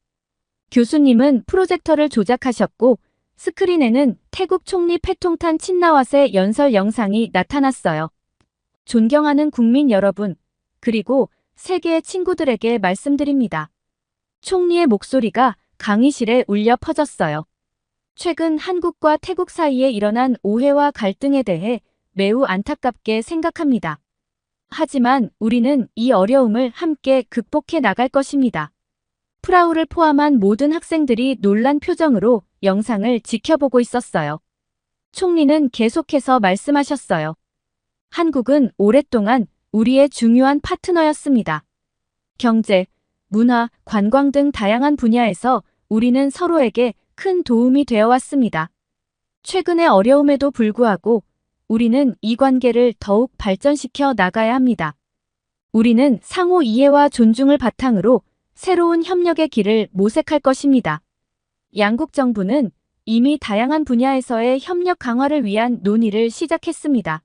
A: 교수님은 프로젝터를 조작하셨고 스크린에는 태국 총리 패통탄 친나왓의 연설 영상이 나타났어요. 존경하는 국민 여러분, 그리고 세계의 친구들에게 말씀드립니다. 총리의 목소리가 강의실에 울려 퍼졌어요. 최근 한국과 태국 사이에 일어난 오해와 갈등에 대해 매우 안타깝게 생각합니다. 하지만 우리는 이 어려움을 함께 극복해 나갈 것입니다. 프라우를 포함한 모든 학생들이 놀란 표정으로 영상을 지켜보고 있었어요. 총리는 계속해서 말씀하셨어요. 한국은 오랫동안 우리의 중요한 파트너였습니다. 경제, 문화, 관광 등 다양한 분야에서 우리는 서로에게 큰 도움이 되어 왔습니다. 최근의 어려움에도 불구하고 우리는 이 관계를 더욱 발전시켜 나가야 합니다. 우리는 상호 이해와 존중을 바탕으로 새로운 협력의 길을 모색할 것입니다. 양국 정부는 이미 다양한 분야에서의 협력 강화를 위한 논의를 시작했습니다.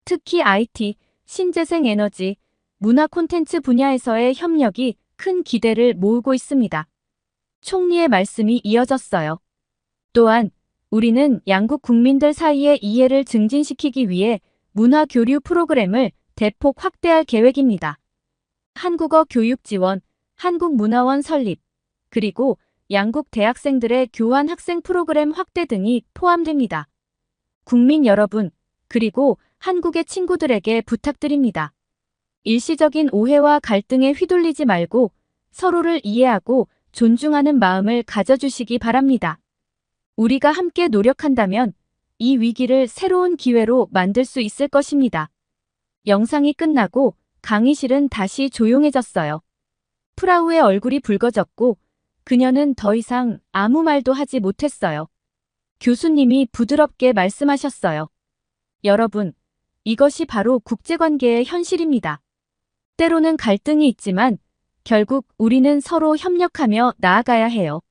A: 특히 IT, 신재생 에너지, 문화 콘텐츠 분야에서의 협력이 큰 기대를 모으고 있습니다. 총리의 말씀이 이어졌어요. 또한 우리는 양국 국민들 사이의 이해를 증진시키기 위해 문화 교류 프로그램을 대폭 확대할 계획입니다. 한국어 교육 지원, 한국문화원 설립, 그리고 양국 대학생들의 교환 학생 프로그램 확대 등이 포함됩니다. 국민 여러분, 그리고 한국의 친구들에게 부탁드립니다. 일시적인 오해와 갈등에 휘둘리지 말고 서로를 이해하고 존중하는 마음을 가져주시기 바랍니다. 우리가 함께 노력한다면 이 위기를 새로운 기회로 만들 수 있을 것입니다. 영상이 끝나고 강의실은 다시 조용해졌어요. 프라우의 얼굴이 붉어졌고 그녀는 더 이상 아무 말도 하지 못했어요. 교수님이 부드럽게 말씀하셨어요. 여러분, 이것이 바로 국제관계의 현실입니다. 때로는 갈등이 있지만 결국 우리는 서로 협력하며 나아가야 해요.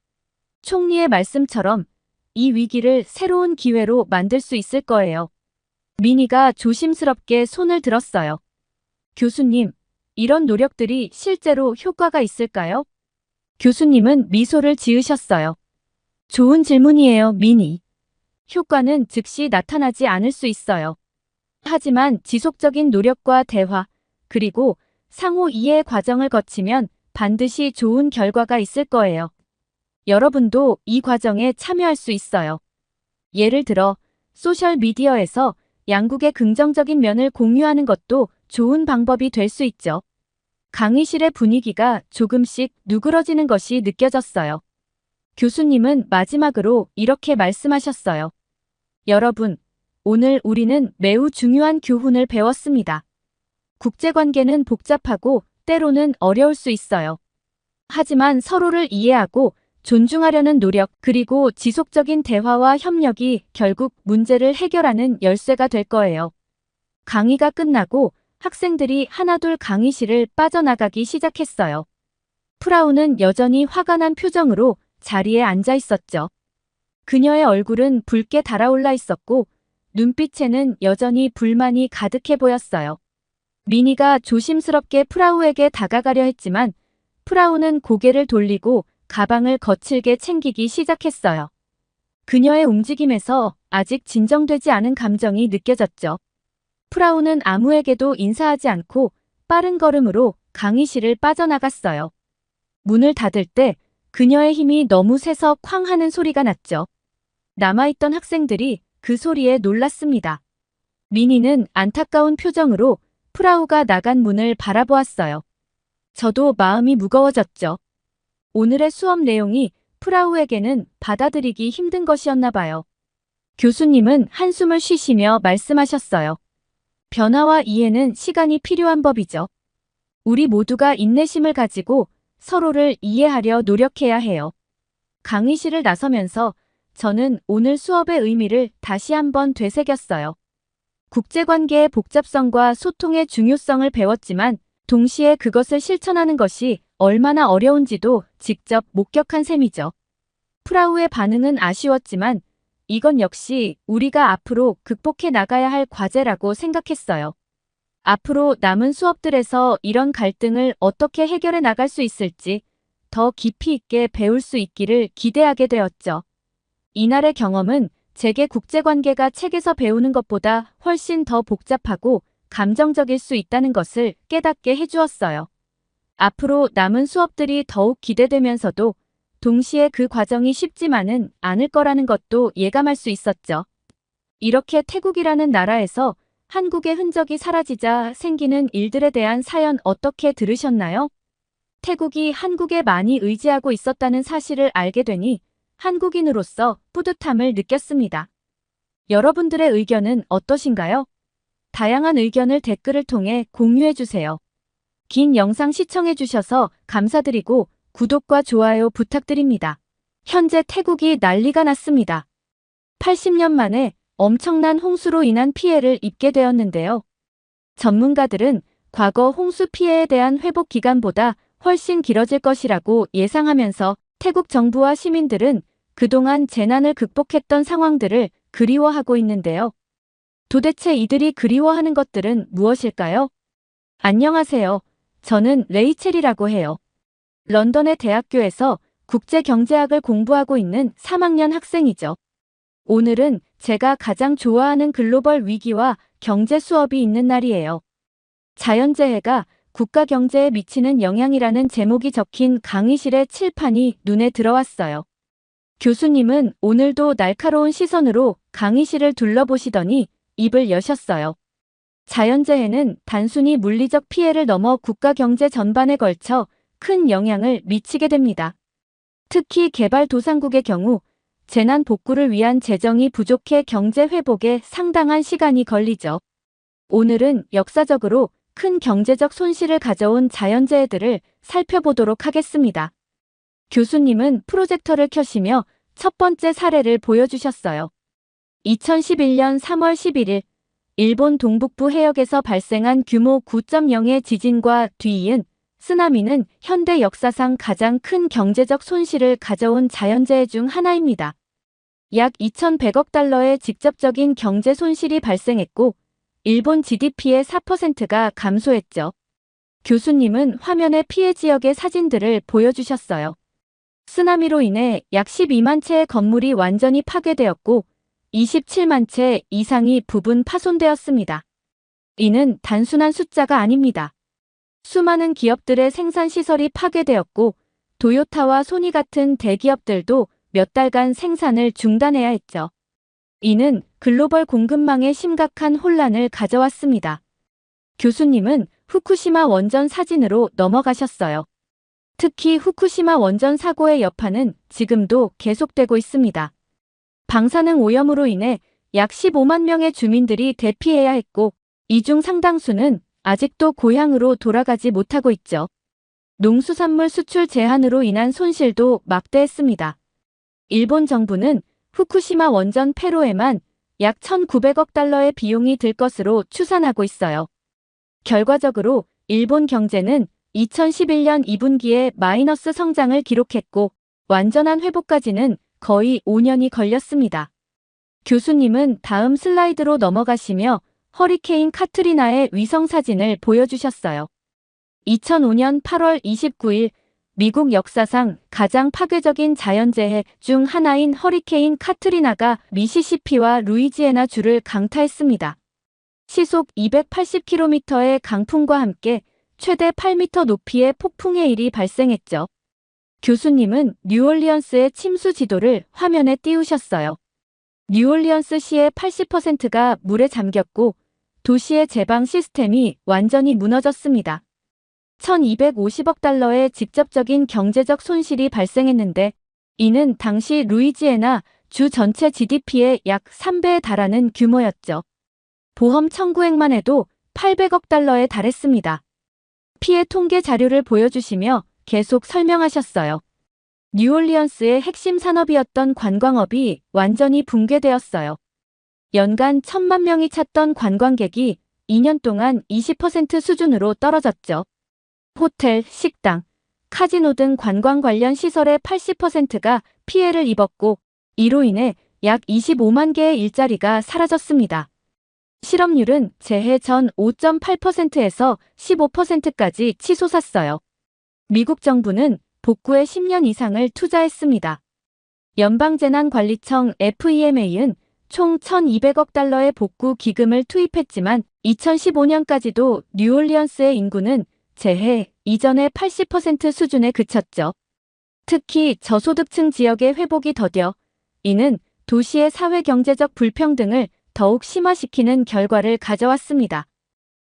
A: 총리의 말씀처럼 이 위기를 새로운 기회로 만들 수 있을 거예요. 미니가 조심스럽게 손을 들었어요. 교수님, 이런 노력들이 실제로 효과가 있을까요? 교수님은 미소를 지으셨어요. 좋은 질문이에요, 미니. 효과는 즉시 나타나지 않을 수 있어요. 하지만 지속적인 노력과 대화, 그리고 상호 이해 과정을 거치면 반드시 좋은 결과가 있을 거예요. 여러분도 이 과정에 참여할 수 있어요. 예를 들어 소셜미디어에서 양국의 긍정적인 면을 공유하는 것도 좋은 방법이 될 수 있죠. 강의실의 분위기가 조금씩 누그러지는 것이 느껴졌어요. 교수님은 마지막으로 이렇게 말씀하셨어요. 여러분, 오늘 우리는 매우 중요한 교훈을 배웠습니다. 국제관계는 복잡하고 때로는 어려울 수 있어요. 하지만 서로를 이해하고 존중하려는 노력 그리고 지속적인 대화와 협력이 결국 문제를 해결하는 열쇠가 될 거예요. 강의가 끝나고 학생들이 하나둘 강의실을 빠져나가기 시작했어요. 프라우는 여전히 화가 난 표정으로 자리에 앉아 있었죠. 그녀의 얼굴은 붉게 달아올라 있었고 눈빛에는 여전히 불만이 가득해 보였어요. 미니가 조심스럽게 프라우에게 다가가려 했지만 프라우는 고개를 돌리고 가방을 거칠게 챙기기 시작했어요. 그녀의 움직임에서 아직 진정되지 않은 감정이 느껴졌죠. 프라우는 아무에게도 인사하지 않고 빠른 걸음으로 강의실을 빠져나갔어요. 문을 닫을 때 그녀의 힘이 너무 세서 쾅 하는 소리가 났죠. 남아있던 학생들이 그 소리에 놀랐습니다. 미니는 안타까운 표정으로 프라우가 나간 문을 바라보았어요. 저도 마음이 무거워졌죠. 오늘의 수업 내용이 프라우에게는 받아들이기 힘든 것이었나 봐요. 교수님은 한숨을 쉬시며 말씀하셨어요. 변화와 이해는 시간이 필요한 법이죠. 우리 모두가 인내심을 가지고 서로를 이해하려 노력해야 해요. 강의실을 나서면서 저는 오늘 수업의 의미를 다시 한번 되새겼어요. 국제관계의 복잡성과 소통의 중요성을 배웠지만 동시에 그것을 실천하는 것이 얼마나 어려운지도 직접 목격한 셈이죠. 프라우의 반응은 아쉬웠지만 이건 역시 우리가 앞으로 극복해 나가야 할 과제라고 생각했어요. 앞으로 남은 수업들에서 이런 갈등을 어떻게 해결해 나갈 수 있을지 더 깊이 있게 배울 수 있기를 기대하게 되었죠. 이날의 경험은 제게 국제관계가 책에서 배우는 것보다 훨씬 더 복잡하고 감정적일 수 있다는 것을 깨닫게 해주었어요. 앞으로 남은 수업들이 더욱 기대되면서도 동시에 그 과정이 쉽지만은 않을 거라는 것도 예감할 수 있었죠. 이렇게 태국이라는 나라에서 한국의 흔적이 사라지자 생기는 일들에 대한 사연 어떻게 들으셨나요? 태국이 한국에 많이 의지하고 있었다는 사실을 알게 되니 한국인으로서 뿌듯함을 느꼈습니다. 여러분들의 의견은 어떠신가요? 다양한 의견을 댓글을 통해 공유해주세요. 긴 영상 시청해주셔서 감사드리고 구독과 좋아요 부탁드립니다. 현재 태국이 난리가 났습니다. 80년 만에 엄청난 홍수로 인한 피해를 입게 되었는데요. 전문가들은 과거 홍수 피해에 대한 회복 기간보다 훨씬 길어질 것이라고 예상하면서 태국 정부와 시민들은 그동안 재난을 극복했던 상황들을 그리워하고 있는데요. 도대체 이들이 그리워하는 것들은 무엇일까요? 안녕하세요. 저는 레이첼이라고 해요. 런던의 대학교에서 국제경제학을 공부하고 있는 3학년 학생이죠. 오늘은 제가 가장 좋아하는 글로벌 위기와 경제 수업이 있는 날이에요. 자연재해가 국가 경제에 미치는 영향이라는 제목이 적힌 강의실의 칠판이 눈에 들어왔어요. 교수님은 오늘도 날카로운 시선으로 강의실을 둘러보시더니 입을 여셨어요. 자연재해는 단순히 물리적 피해를 넘어 국가 경제 전반에 걸쳐 큰 영향을 미치게 됩니다. 특히 개발도상국의 경우 재난 복구를 위한 재정이 부족해 경제 회복에 상당한 시간이 걸리죠. 오늘은 역사적으로 큰 경제적 손실을 가져온 자연재해들을 살펴보도록 하겠습니다. 교수님은 프로젝터를 켜시며 첫 번째 사례를 보여주셨어요. 2011년 3월 11일 일본 동북부 해역에서 발생한 규모 9.0의 지진과 뒤이은 쓰나미는 현대 역사상 가장 큰 경제적 손실을 가져온 자연재해 중 하나입니다. 약 2,100억 달러의 직접적인 경제 손실이 발생했고 일본 GDP의 4%가 감소했죠. 교수님은 화면에 피해 지역의 사진들을 보여주셨어요. 쓰나미로 인해 약 12만 채의 건물이 완전히 파괴되었고 27만 채 이상이 부분 파손되었습니다. 이는 단순한 숫자가 아닙니다. 수많은 기업들의 생산시설이 파괴되었고 도요타와 소니 같은 대기업들도 몇 달간 생산을 중단해야 했죠. 이는 글로벌 공급망에 심각한 혼란을 가져왔습니다. 교수님은 후쿠시마 원전 사진으로 넘어가셨어요. 특히 후쿠시마 원전 사고의 여파는 지금도 계속되고 있습니다. 방사능 오염으로 인해 약 15만 명의 주민들이 대피해야 했고, 이 중 상당수는 아직도 고향으로 돌아가지 못하고 있죠. 농수산물 수출 제한으로 인한 손실도 막대했습니다. 일본 정부는 후쿠시마 원전 폐로에만 약 1,900억 달러의 비용이 들 것으로 추산하고 있어요. 결과적으로 일본 경제는 2011년 2분기에 마이너스 성장을 기록했고, 완전한 회복까지는 거의 5년이 걸렸습니다. 교수님은 다음 슬라이드로 넘어가시며 허리케인 카트리나의 위성 사진을 보여주셨어요. 2005년 8월 29일 미국 역사상 가장 파괴적인 자연재해 중 하나인 허리케인 카트리나가 미시시피와 루이지애나 주를 강타했습니다. 시속 280km의 강풍과 함께 최대 8m 높이의 폭풍의 일이 발생했죠. 교수님은 뉴올리언스의 침수 지도를 화면에 띄우셨어요. 뉴올리언스 시의 80%가 물에 잠겼고 도시의 제방 시스템이 완전히 무너졌습니다. 1,250억 달러의 직접적인 경제적 손실이 발생했는데, 이는 당시 루이지애나 주 전체 GDP의 약 3배에 달하는 규모였죠. 보험 청구액만 해도 800억 달러에 달했습니다. 피해 통계 자료를 보여주시며 계속 설명하셨어요. 뉴올리언스의 핵심 산업이었던 관광업이 완전히 붕괴되었어요. 연간 1,000만 명이 찾던 관광객이 2년 동안 20% 수준으로 떨어졌죠. 호텔, 식당, 카지노 등 관광 관련 시설의 80%가 피해를 입었고, 이로 인해 약 25만 개의 일자리가 사라졌습니다. 실업률은 재해 전 5.8%에서 15%까지 치솟았어요. 미국 정부는 복구에 10년 이상을 투자했습니다. 연방재난관리청 FEMA는 총 1,200억 달러의 복구 기금을 투입했지만 2015년까지도 뉴올리언스의 인구는 재해 이전의 80% 수준에 그쳤죠. 특히 저소득층 지역의 회복이 더뎌 이는 도시의 사회경제적 불평등을 더욱 심화시키는 결과를 가져왔습니다.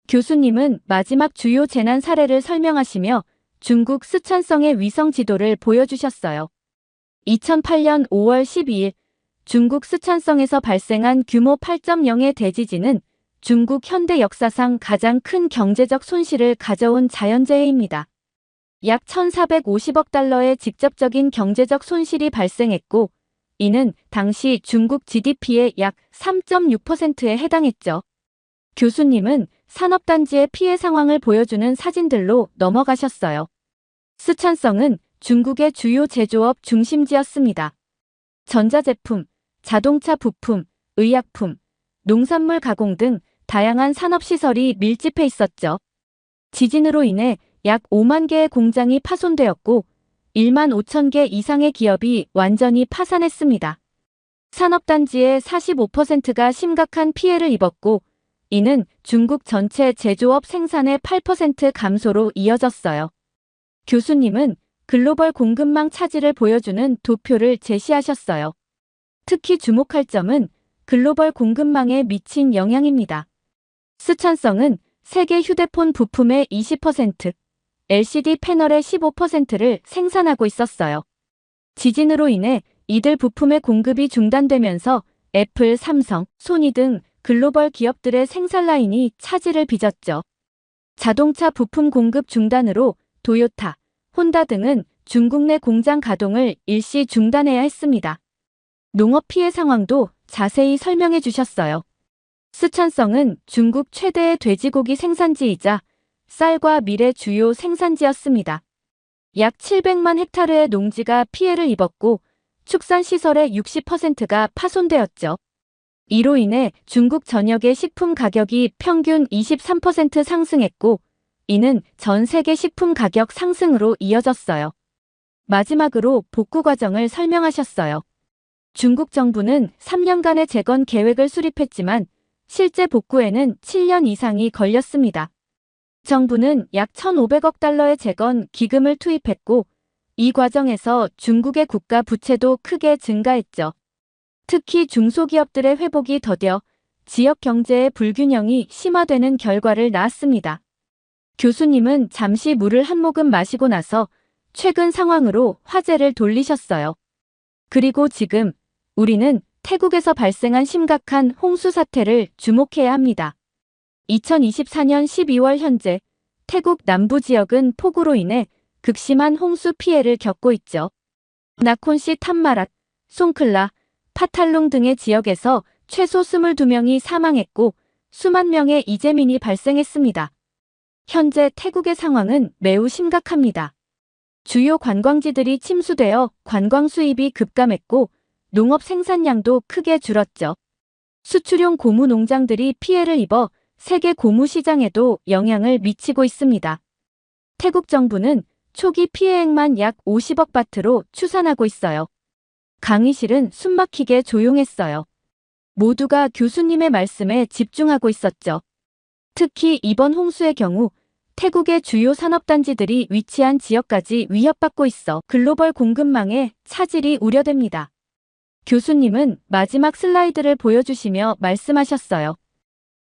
A: 교수님은 마지막 주요 재난 사례를 설명하시며 중국 쓰촨성의 위성 지도를 보여주셨어요. 2008년 5월 12일 중국 쓰촨성에서 발생한 규모 8.0의 대지진은 중국 현대 역사상 가장 큰 경제적 손실을 가져온 자연재해입니다. 약 1,450억 달러의 직접적인 경제적 손실이 발생했고, 이는 당시 중국 GDP의 약 3.6%에 해당했죠. 교수님은 산업단지의 피해 상황을 보여주는 사진들로 넘어가셨어요. 쓰촨성은 중국의 주요 제조업 중심지였습니다. 전자제품, 자동차 부품, 의약품, 농산물 가공 등 다양한 산업시설이 밀집해 있었죠. 지진으로 인해 약 5만 개의 공장이 파손되었고 1만 5천 개 이상의 기업이 완전히 파산했습니다. 산업단지의 45%가 심각한 피해를 입었고 이는 중국 전체 제조업 생산의 8% 감소로 이어졌어요. 교수님은 글로벌 공급망 차질을 보여주는 도표를 제시하셨어요. 특히 주목할 점은 글로벌 공급망에 미친 영향입니다. 쓰촨성은 세계 휴대폰 부품의 20%, LCD 패널의 15%를 생산하고 있었어요. 지진으로 인해 이들 부품의 공급이 중단되면서 애플, 삼성, 소니 등 글로벌 기업들의 생산 라인이 차질을 빚었죠. 자동차 부품 공급 중단으로 도요타, 혼다 등은 중국 내 공장 가동을 일시 중단해야 했습니다. 농업 피해 상황도 자세히 설명해 주셨어요. 쓰촨성은 중국 최대의 돼지고기 생산지이자 쌀과 밀의 주요 생산지였습니다. 약 700만 헥타르의 농지가 피해를 입었고 축산시설의 60%가 파손되었죠. 이로 인해 중국 전역의 식품 가격이 평균 23% 상승했고 이는 전 세계 식품 가격 상승으로 이어졌어요. 마지막으로 복구 과정을 설명하셨어요. 중국 정부는 3년간의 재건 계획을 수립했지만 실제 복구에는 7년 이상이 걸렸습니다. 정부는 약 1,500억 달러의 재건 기금을 투입했고 이 과정에서 중국의 국가 부채도 크게 증가했죠. 특히 중소기업들의 회복이 더뎌 지역 경제의 불균형이 심화되는 결과를 낳았습니다. 교수님은 잠시 물을 한 모금 마시고 나서 최근 상황으로 화제를 돌리셨어요. 그리고 지금 우리는 태국에서 발생한 심각한 홍수 사태를 주목해야 합니다. 2024년 12월 현재 태국 남부 지역은 폭우로 인해 극심한 홍수 피해를 겪고 있죠. 나콘시 탐마랏, 송클라, 파탈룽 등의 지역에서 최소 22명이 사망했고 수만 명의 이재민이 발생했습니다. 현재 태국의 상황은 매우 심각합니다. 주요 관광지들이 침수되어 관광 수입이 급감했고 농업 생산량도 크게 줄었죠. 수출용 고무 농장들이 피해를 입어 세계 고무 시장에도 영향을 미치고 있습니다. 태국 정부는 초기 피해액만 약 50억 바트로 추산하고 있어요. 강의실은 숨막히게 조용했어요. 모두가 교수님의 말씀에 집중하고 있었죠. 특히 이번 홍수의 경우 태국의 주요 산업단지들이 위치한 지역까지 위협받고 있어 글로벌 공급망에 차질이 우려됩니다. 교수님은 마지막 슬라이드를 보여주시며 말씀하셨어요.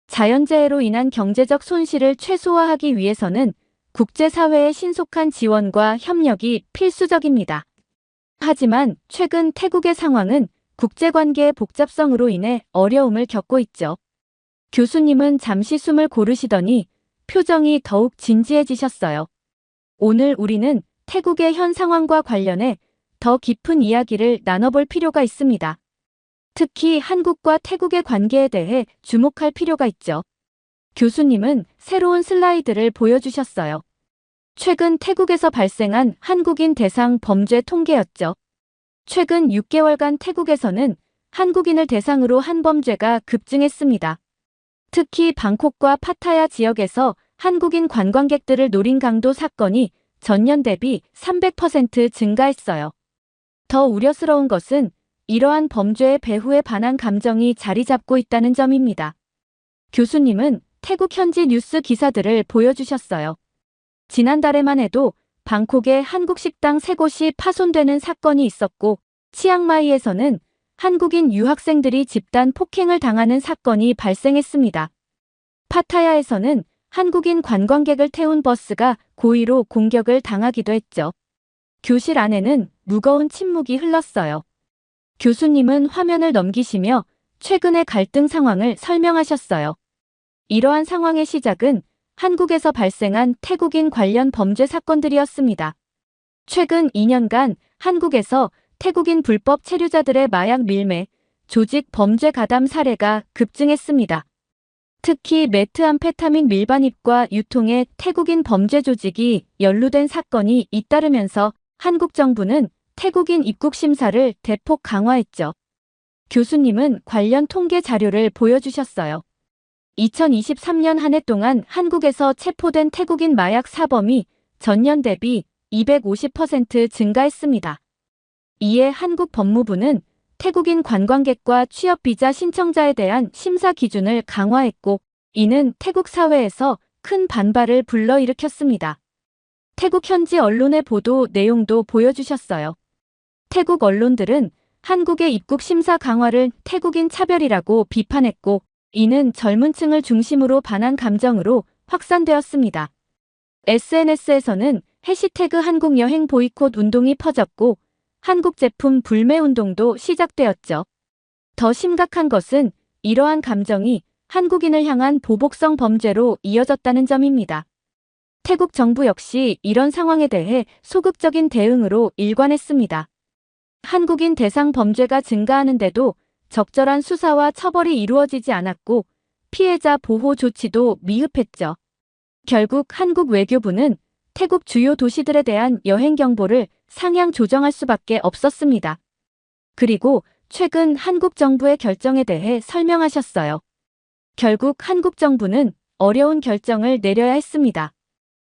A: 자연재해로 인한 경제적 손실을 최소화하기 위해서는 국제사회의 신속한 지원과 협력이 필수적입니다. 하지만 최근 태국의 상황은 국제관계의 복잡성으로 인해 어려움을 겪고 있죠. 교수님은 잠시 숨을 고르시더니 표정이 더욱 진지해지셨어요. 오늘 우리는 태국의 현 상황과 관련해 더 깊은 이야기를 나눠볼 필요가 있습니다. 특히 한국과 태국의 관계에 대해 주목할 필요가 있죠. 교수님은 새로운 슬라이드를 보여주셨어요. 최근 태국에서 발생한 한국인 대상 범죄 통계였죠. 최근 6개월간 태국에서는 한국인을 대상으로 한 범죄가 급증했습니다. 특히 방콕과 파타야 지역에서 한국인 관광객들을 노린 강도 사건이 전년 대비 300% 증가했어요. 더 우려스러운 것은 이러한 범죄의 배후에 반한 감정이 자리 잡고 있다는 점입니다. 교수님은 태국 현지 뉴스 기사들을 보여주셨어요. 지난달에만 해도 방콕의 한국 식당 3곳이 파손되는 사건이 있었고 치앙마이에서는 한국인 유학생들이 집단 폭행을 당하는 사건이 발생했습니다. 파타야에서는 한국인 관광객을 태운 버스가 고의로 공격을 당하기도 했죠. 교실 안에는 무거운 침묵이 흘렀어요. 교수님은 화면을 넘기시며 최근의 갈등 상황을 설명하셨어요. 이러한 상황의 시작은 한국에서 발생한 태국인 관련 범죄 사건들이었습니다. 최근 2년간 한국에서 태국인 불법 체류자들의 마약 밀매, 조직 범죄 가담 사례가 급증했습니다. 특히 메트암페타민 밀반입과 유통에 태국인 범죄 조직이 연루된 사건이 잇따르면서 한국 정부는 태국인 입국 심사를 대폭 강화했죠. 교수님은 관련 통계 자료를 보여주셨어요. 2023년 한 해 동안 한국에서 체포된 태국인 마약 사범이 전년 대비 250% 증가했습니다. 이에 한국 법무부는 태국인 관광객과 취업비자 신청자에 대한 심사 기준을 강화했고 이는 태국 사회에서 큰 반발을 불러일으켰습니다. 태국 현지 언론의 보도 내용도 보여주셨어요. 태국 언론들은 한국의 입국 심사 강화를 태국인 차별이라고 비판했고 이는 젊은 층을 중심으로 반한 감정으로 확산되었습니다. SNS에서는 해시태그 한국여행 보이콧 운동이 퍼졌고 한국 제품 불매 운동도 시작되었죠. 더 심각한 것은 이러한 감정이 한국인을 향한 보복성 범죄로 이어졌다는 점입니다. 태국 정부 역시 이런 상황에 대해 소극적인 대응으로 일관했습니다. 한국인 대상 범죄가 증가하는데도 적절한 수사와 처벌이 이루어지지 않았고 피해자 보호 조치도 미흡했죠. 결국 한국 외교부는 태국 주요 도시들에 대한 여행 경보를 상향 조정할 수밖에 없었습니다. 그리고 최근 한국 정부의 결정에 대해 설명하셨어요. 결국 한국 정부는 어려운 결정을 내려야 했습니다.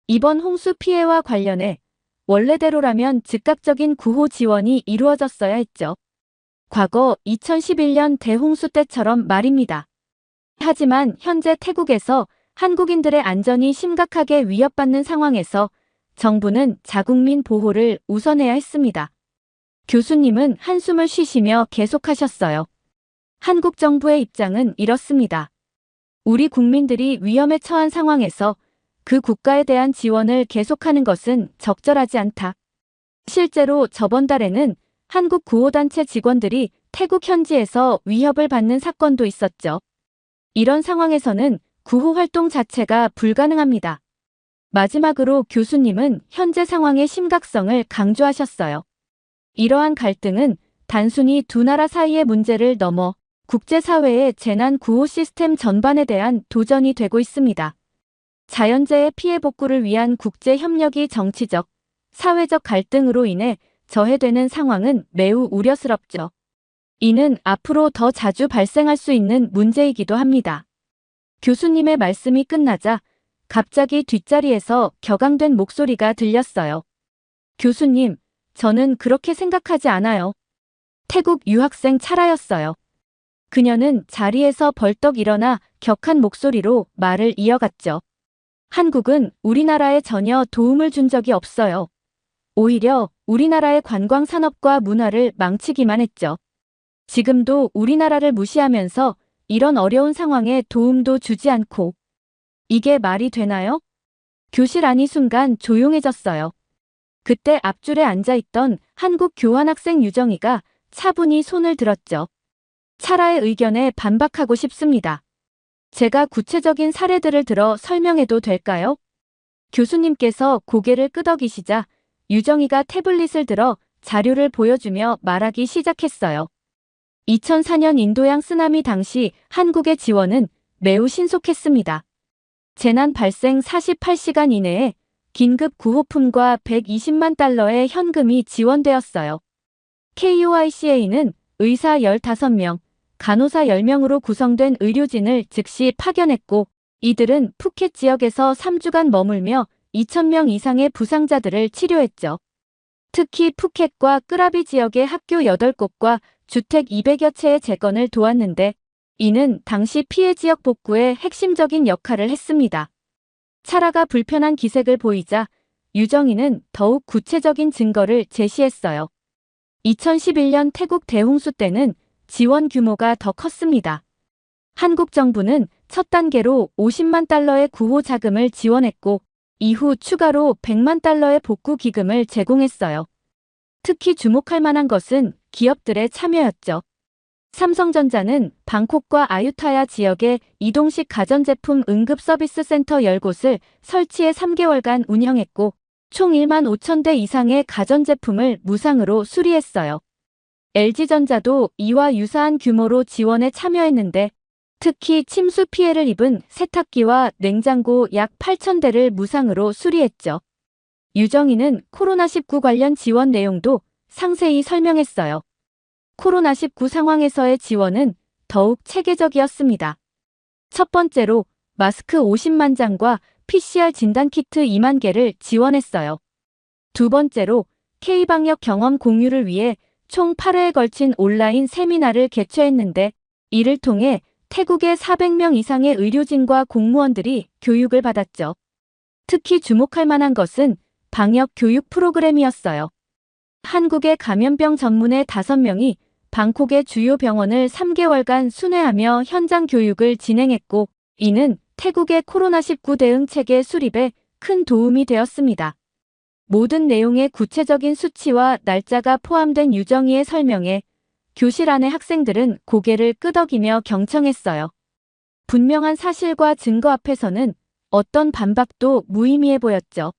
A: 이번 홍수 피해와 관련해 원래대로라면 즉각적인 구호 지원이 이루어졌어야 했죠. 과거 2011년 대홍수 때처럼 말입니다. 하지만 현재 태국에서 한국인들의 안전이 심각하게 위협받는 상황에서 정부는 자국민 보호를 우선해야 했습니다. 교수님은 한숨을 쉬시며 계속하셨어요. 한국 정부의 입장은 이렇습니다. 우리 국민들이 위험에 처한 상황에서 그 국가에 대한 지원을 계속하는 것은 적절하지 않다. 실제로 저번 달에는 한국 구호단체 직원들이 태국 현지에서 위협을 받는 사건도 있었죠. 이런 상황에서는 구호 활동 자체가 불가능합니다. 마지막으로 교수님은 현재 상황의 심각성을 강조하셨어요. 이러한 갈등은 단순히 두 나라 사이의 문제를 넘어 국제사회의 재난 구호 시스템 전반에 대한 도전이 되고 있습니다. 자연재해 피해 복구를 위한 국제 협력이 정치적, 사회적 갈등으로 인해 저해되는 상황은 매우 우려스럽죠. 이는 앞으로 더 자주 발생할 수 있는 문제이기도 합니다. 교수님의 말씀이 끝나자 갑자기 뒷자리에서 격앙된 목소리가 들렸어요. 교수님, 저는 그렇게 생각하지 않아요. 태국 유학생 차라였어요. 그녀는 자리에서 벌떡 일어나 격한 목소리로 말을 이어갔죠. 한국은 우리나라에 전혀 도움을 준 적이 없어요. 오히려 우리나라의 관광 산업과 문화를 망치기만 했죠. 지금도 우리나라를 무시하면서 이런 어려운 상황에 도움도 주지 않고. 이게 말이 되나요? 교실 안이 순간 조용해졌어요. 그때 앞줄에 앉아있던 한국 교환학생 유정이가 차분히 손을 들었죠. 차라의 의견에 반박하고 싶습니다. 제가 구체적인 사례들을 들어 설명해도 될까요? 교수님께서 고개를 끄덕이시자 유정이가 태블릿을 들어 자료를 보여주며 말하기 시작했어요. 2004년 인도양 쓰나미 당시 한국의 지원은 매우 신속했습니다. 재난 발생 48시간 이내에 긴급 구호품과 120만 달러의 현금이 지원되었어요. KUICA는 의사 15명, 간호사 10명으로 구성된 의료진을 즉시 파견했고 이들은 푸켓 지역에서 3주간 머물며 2,000명 이상의 부상자들을 치료했죠. 특히 푸켓과 끄라비 지역의 학교 8곳과 주택 200여 채의 재건을 도왔는데 이는 당시 피해 지역 복구에 핵심적인 역할을 했습니다. 차라가 불편한 기색을 보이자 유정이는 더욱 구체적인 증거를 제시했어요. 2011년 태국 대홍수 때는 지원 규모가 더 컸습니다. 한국 정부는 첫 단계로 50만 달러의 구호 자금을 지원했고 이후 추가로 100만 달러의 복구 기금을 제공했어요. 특히 주목할 만한 것은 기업들의 참여였죠. 삼성전자는 방콕과 아유타야 지역에 이동식 가전제품 응급 서비스 센터 10곳을 설치해 3개월간 운영했고 총 1만 5천 대 이상의 가전제품을 무상으로 수리했어요. LG전자도 이와 유사한 규모로 지원에 참여했는데 특히 침수 피해를 입은 세탁기와 냉장고 약 8천 대를 무상으로 수리했죠. 유정이는 코로나19 관련 지원 내용도 상세히 설명했어요. 코로나19 상황에서의 지원은 더욱 체계적이었습니다. 첫 번째로 마스크 50만 장과 PCR 진단키트 2만 개를 지원했어요. 두 번째로 K방역 경험 공유를 위해 총 8회에 걸친 온라인 세미나를 개최했는데 이를 통해 태국의 400명 이상의 의료진과 공무원들이 교육을 받았죠. 특히 주목할 만한 것은 방역 교육 프로그램이었어요. 한국의 감염병 전문의 5명이 방콕의 주요 병원을 3개월간 순회하며 현장 교육을 진행했고 이는 태국의 코로나19 대응 체계 수립에 큰 도움이 되었습니다. 모든 내용의 구체적인 수치와 날짜가 포함된 유정이의 설명에 교실 안의 학생들은 고개를 끄덕이며 경청했어요. 분명한 사실과 증거 앞에서는 어떤 반박도 무의미해 보였죠.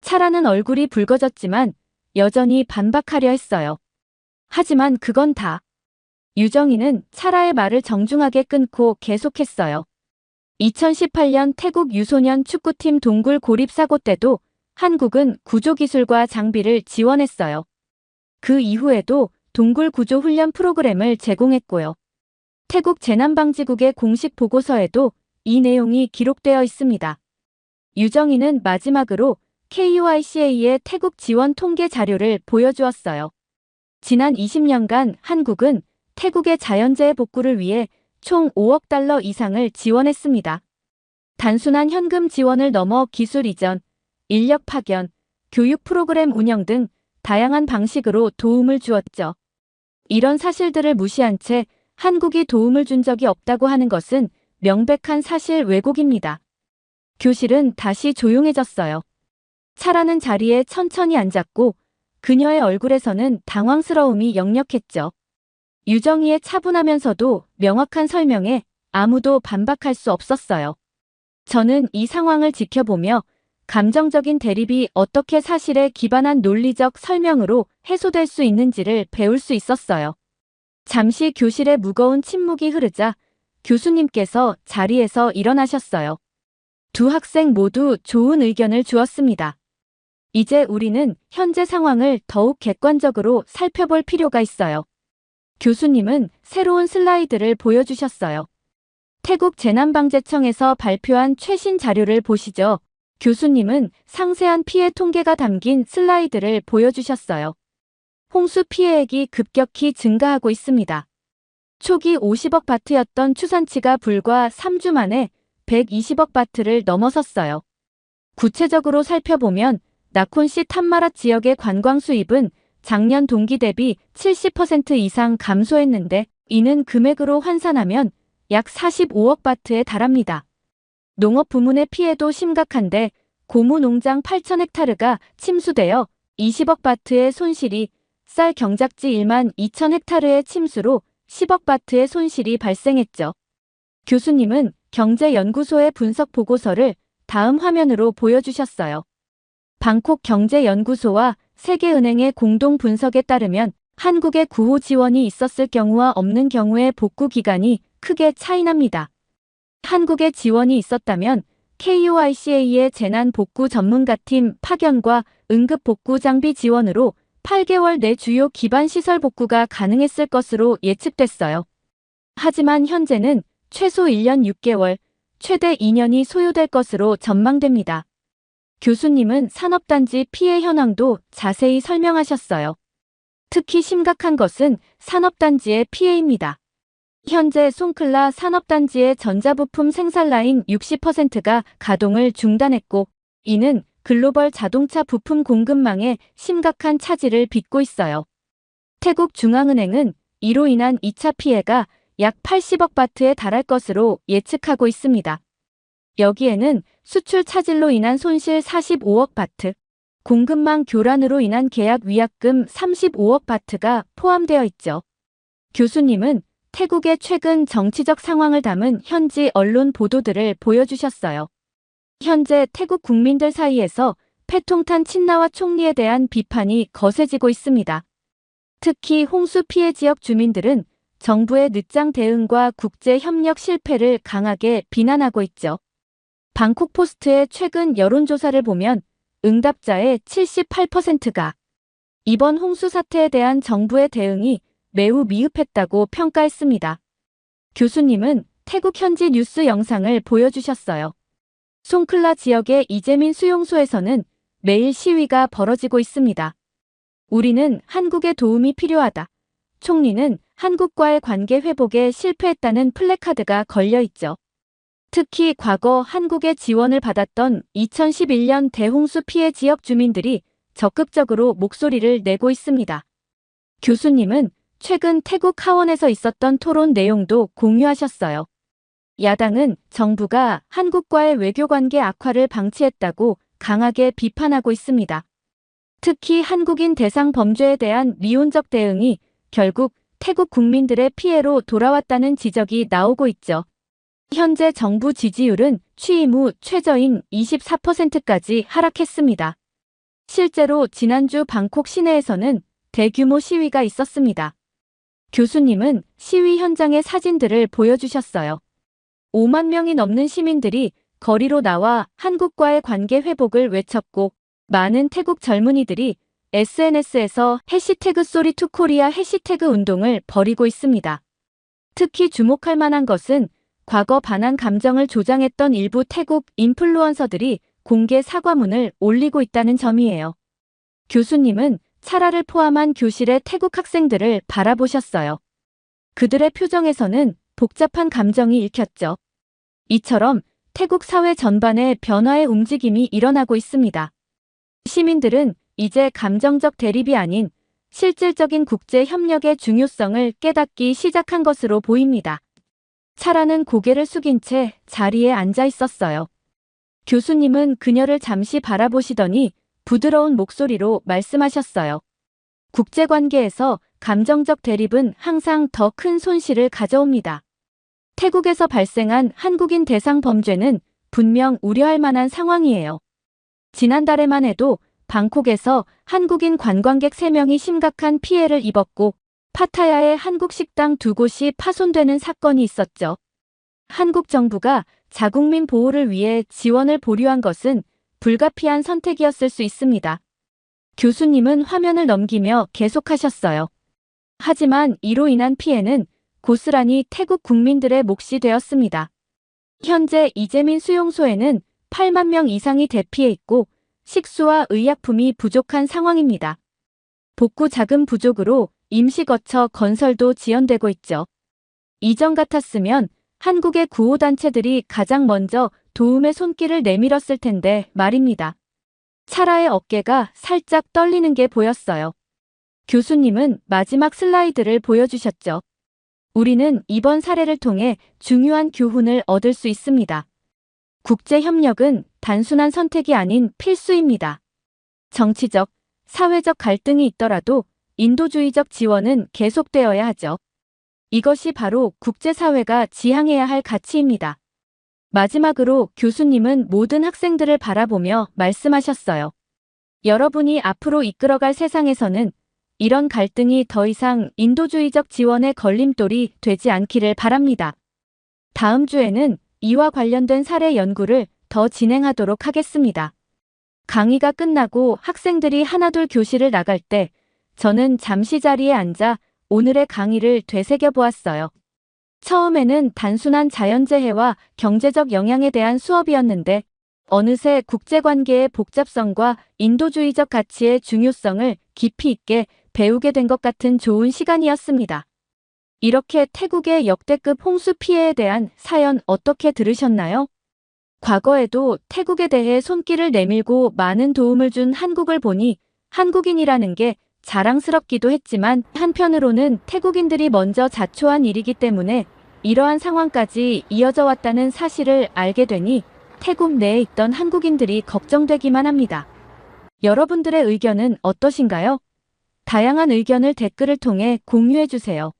A: 차라는 얼굴이 붉어졌지만 여전히 반박하려 했어요. 하지만 그건 다. 유정이는 차라의 말을 정중하게 끊고 계속했어요. 2018년 태국 유소년 축구팀 동굴 고립 사고 때도 한국은 구조기술과 장비를 지원했어요. 그 이후에도 동굴 구조 훈련 프로그램을 제공했고요. 태국 재난방지국의 공식 보고서에도 이 내용이 기록되어 있습니다. 유정이는 마지막으로 KUICA의 태국 지원 통계 자료를 보여주었어요. 지난 20년간 한국은 태국의 자연재해 복구를 위해 총 5억 달러 이상을 지원했습니다. 단순한 현금 지원을 넘어 기술 이전, 인력 파견, 교육 프로그램 운영 등 다양한 방식으로 도움을 주었죠. 이런 사실들을 무시한 채 한국이 도움을 준 적이 없다고 하는 것은 명백한 사실 왜곡입니다. 교실은 다시 조용해졌어요. 차라는 자리에 천천히 앉았고 그녀의 얼굴에서는 당황스러움이 역력했죠. 유정희의 차분하면서도 명확한 설명에 아무도 반박할 수 없었어요. 저는 이 상황을 지켜보며 감정적인 대립이 어떻게 사실에 기반한 논리적 설명으로 해소될 수 있는지를 배울 수 있었어요. 잠시 교실에 무거운 침묵이 흐르자 교수님께서 자리에서 일어나셨어요. 두 학생 모두 좋은 의견을 주었습니다. 이제 우리는 현재 상황을 더욱 객관적으로 살펴볼 필요가 있어요. 교수님은 새로운 슬라이드를 보여주셨어요. 태국 재난방재청에서 발표한 최신 자료를 보시죠. 교수님은 상세한 피해 통계가 담긴 슬라이드를 보여주셨어요. 홍수 피해액이 급격히 증가하고 있습니다. 초기 50억 바트였던 추산치가 불과 3주 만에 120억 바트를 넘어섰어요. 구체적으로 살펴보면 나콘시 탐마라 지역의 관광 수입은 작년 동기 대비 70% 이상 감소했는데 이는 금액으로 환산하면 약 45억 바트에 달합니다. 농업 부문의 피해도 심각한데 고무 농장 8,000헥타르가 침수되어 20억 바트의 손실이, 쌀 경작지 1만 2천 헥타르의 침수로 10억 바트의 손실이 발생했죠. 교수님은 경제연구소의 분석 보고서를 다음 화면으로 보여주셨어요. 방콕 경제연구소와 세계은행의 공동 분석에 따르면 한국의 구호 지원이 있었을 경우와 없는 경우의 복구 기간이 크게 차이납니다. 한국에 지원이 있었다면 KOICA의 재난복구 전문가팀 파견과 응급복구 장비 지원으로 8개월 내 주요 기반시설 복구가 가능했을 것으로 예측됐어요. 하지만 현재는 최소 1년 6개월, 최대 2년이 소요될 것으로 전망됩니다. 교수님은 산업단지 피해 현황도 자세히 설명하셨어요. 특히 심각한 것은 산업단지의 피해입니다. 현재 송클라 산업단지의 전자부품 생산라인 60%가 가동을 중단했고 이는 글로벌 자동차 부품 공급망에 심각한 차질을 빚고 있어요. 태국 중앙은행은 이로 인한 2차 피해가 약 80억 바트에 달할 것으로 예측하고 있습니다. 여기에는 수출 차질로 인한 손실 45억 바트, 공급망 교란으로 인한 계약 위약금 35억 바트가 포함되어 있죠. 교수님은 태국의 최근 정치적 상황을 담은 현지 언론 보도들을 보여주셨어요. 현재 태국 국민들 사이에서 패통탄 친나와 총리에 대한 비판이 거세지고 있습니다. 특히 홍수 피해 지역 주민들은 정부의 늦장 대응과 국제 협력 실패를 강하게 비난하고 있죠. 방콕 포스트의 최근 여론조사를 보면 응답자의 78%가 이번 홍수 사태에 대한 정부의 대응이 매우 미흡했다고 평가했습니다. 교수님은 태국 현지 뉴스 영상을 보여주셨어요. 송클라 지역의 이재민 수용소에서는 매일 시위가 벌어지고 있습니다. 우리는 한국의 도움이 필요하다. 총리는 한국과의 관계 회복에 실패했다는 플래카드가 걸려 있죠. 특히 과거 한국의 지원을 받았던 2011년 대홍수 피해 지역 주민들이 적극적으로 목소리를 내고 있습니다. 교수님은 최근 태국 하원에서 있었던 토론 내용도 공유하셨어요. 야당은 정부가 한국과의 외교관계 악화를 방치했다고 강하게 비판하고 있습니다. 특히 한국인 대상 범죄에 대한 미온적 대응이 결국 태국 국민들의 피해로 돌아왔다는 지적이 나오고 있죠. 현재 정부 지지율은 취임 후 최저인 24%까지 하락했습니다. 실제로 지난주 방콕 시내에서는 대규모 시위가 있었습니다. 교수님은 시위 현장의 사진들을 보여주셨어요. 5만 명이 넘는 시민들이 거리로 나와 한국과의 관계 회복을 외쳤고 많은 태국 젊은이들이 SNS에서 해시태그 쏘리투코리아 해시태그 운동을 벌이고 있습니다. 특히 주목할 만한 것은 과거 반한 감정을 조장했던 일부 태국 인플루언서들이 공개 사과문을 올리고 있다는 점이에요. 교수님은 차라를 포함한 교실의 태국 학생들을 바라보셨어요. 그들의 표정에서는 복잡한 감정이 읽혔죠. 이처럼 태국 사회 전반에 변화의 움직임이 일어나고 있습니다. 시민들은 이제 감정적 대립이 아닌 실질적인 국제 협력의 중요성을 깨닫기 시작한 것으로 보입니다. 차라는 고개를 숙인 채 자리에 앉아 있었어요. 교수님은 그녀를 잠시 바라보시더니 부드러운 목소리로 말씀하셨어요. 국제관계에서 감정적 대립은 항상 더 큰 손실을 가져옵니다. 태국에서 발생한 한국인 대상 범죄는 분명 우려할 만한 상황이에요. 지난달에만 해도 방콕에서 한국인 관광객 3명이 심각한 피해를 입었고 파타야의 한국 식당 2곳이 파손되는 사건이 있었죠. 한국 정부가 자국민 보호를 위해 지원을 보류한 것은 불가피한 선택이었을 수 있습니다. 교수님은 화면을 넘기며 계속하셨어요. 하지만 이로 인한 피해는 고스란히 태국 국민들의 몫이 되었습니다. 현재 이재민 수용소에는 8만 명 이상이 대피해 있고 식수와 의약품이 부족한 상황입니다. 복구 자금 부족으로 임시거처 건설도 지연되고 있죠. 이전 같았으면 한국의 구호단체들이 가장 먼저 도움의 손길을 내밀었을 텐데 말입니다. 차라의 어깨가 살짝 떨리는 게 보였어요. 교수님은 마지막 슬라이드를 보여주셨죠. 우리는 이번 사례를 통해 중요한 교훈을 얻을 수 있습니다. 국제협력은 단순한 선택이 아닌 필수입니다. 정치적, 사회적 갈등이 있더라도 인도주의적 지원은 계속되어야 하죠. 이것이 바로 국제사회가 지향해야 할 가치입니다. 마지막으로 교수님은 모든 학생들을 바라보며 말씀하셨어요. 여러분이 앞으로 이끌어갈 세상에서는 이런 갈등이 더 이상 인도주의적 지원의 걸림돌이 되지 않기를 바랍니다. 다음 주에는 이와 관련된 사례 연구를 더 진행하도록 하겠습니다. 강의가 끝나고 학생들이 하나둘 교실을 나갈 때 저는 잠시 자리에 앉아 오늘의 강의를 되새겨 보았어요. 처음에는 단순한 자연재해와 경제적 영향에 대한 수업이었는데 어느새 국제관계의 복잡성과 인도주의적 가치의 중요성을 깊이 있게 배우게 된 것 같은 좋은 시간이었습니다. 이렇게 태국의 역대급 홍수 피해에 대한 사연 어떻게 들으셨나요? 과거에도 태국에 대해 손길을 내밀고 많은 도움을 준 한국을 보니 한국인이라는 게 자랑스럽기도 했지만 한편으로는 태국인들이 먼저 자초한 일이기 때문에 이러한 상황까지 이어져 왔다는 사실을 알게 되니 태국 내에 있던 한국인들이 걱정되기만 합니다. 여러분들의 의견은 어떠신가요? 다양한 의견을 댓글을 통해 공유해주세요.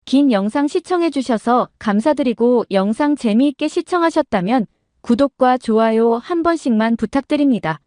A: 긴 영상 시청해주셔서 감사드리고 영상 재미있게 시청하셨다면 구독과 좋아요 한 번씩만 부탁드립니다.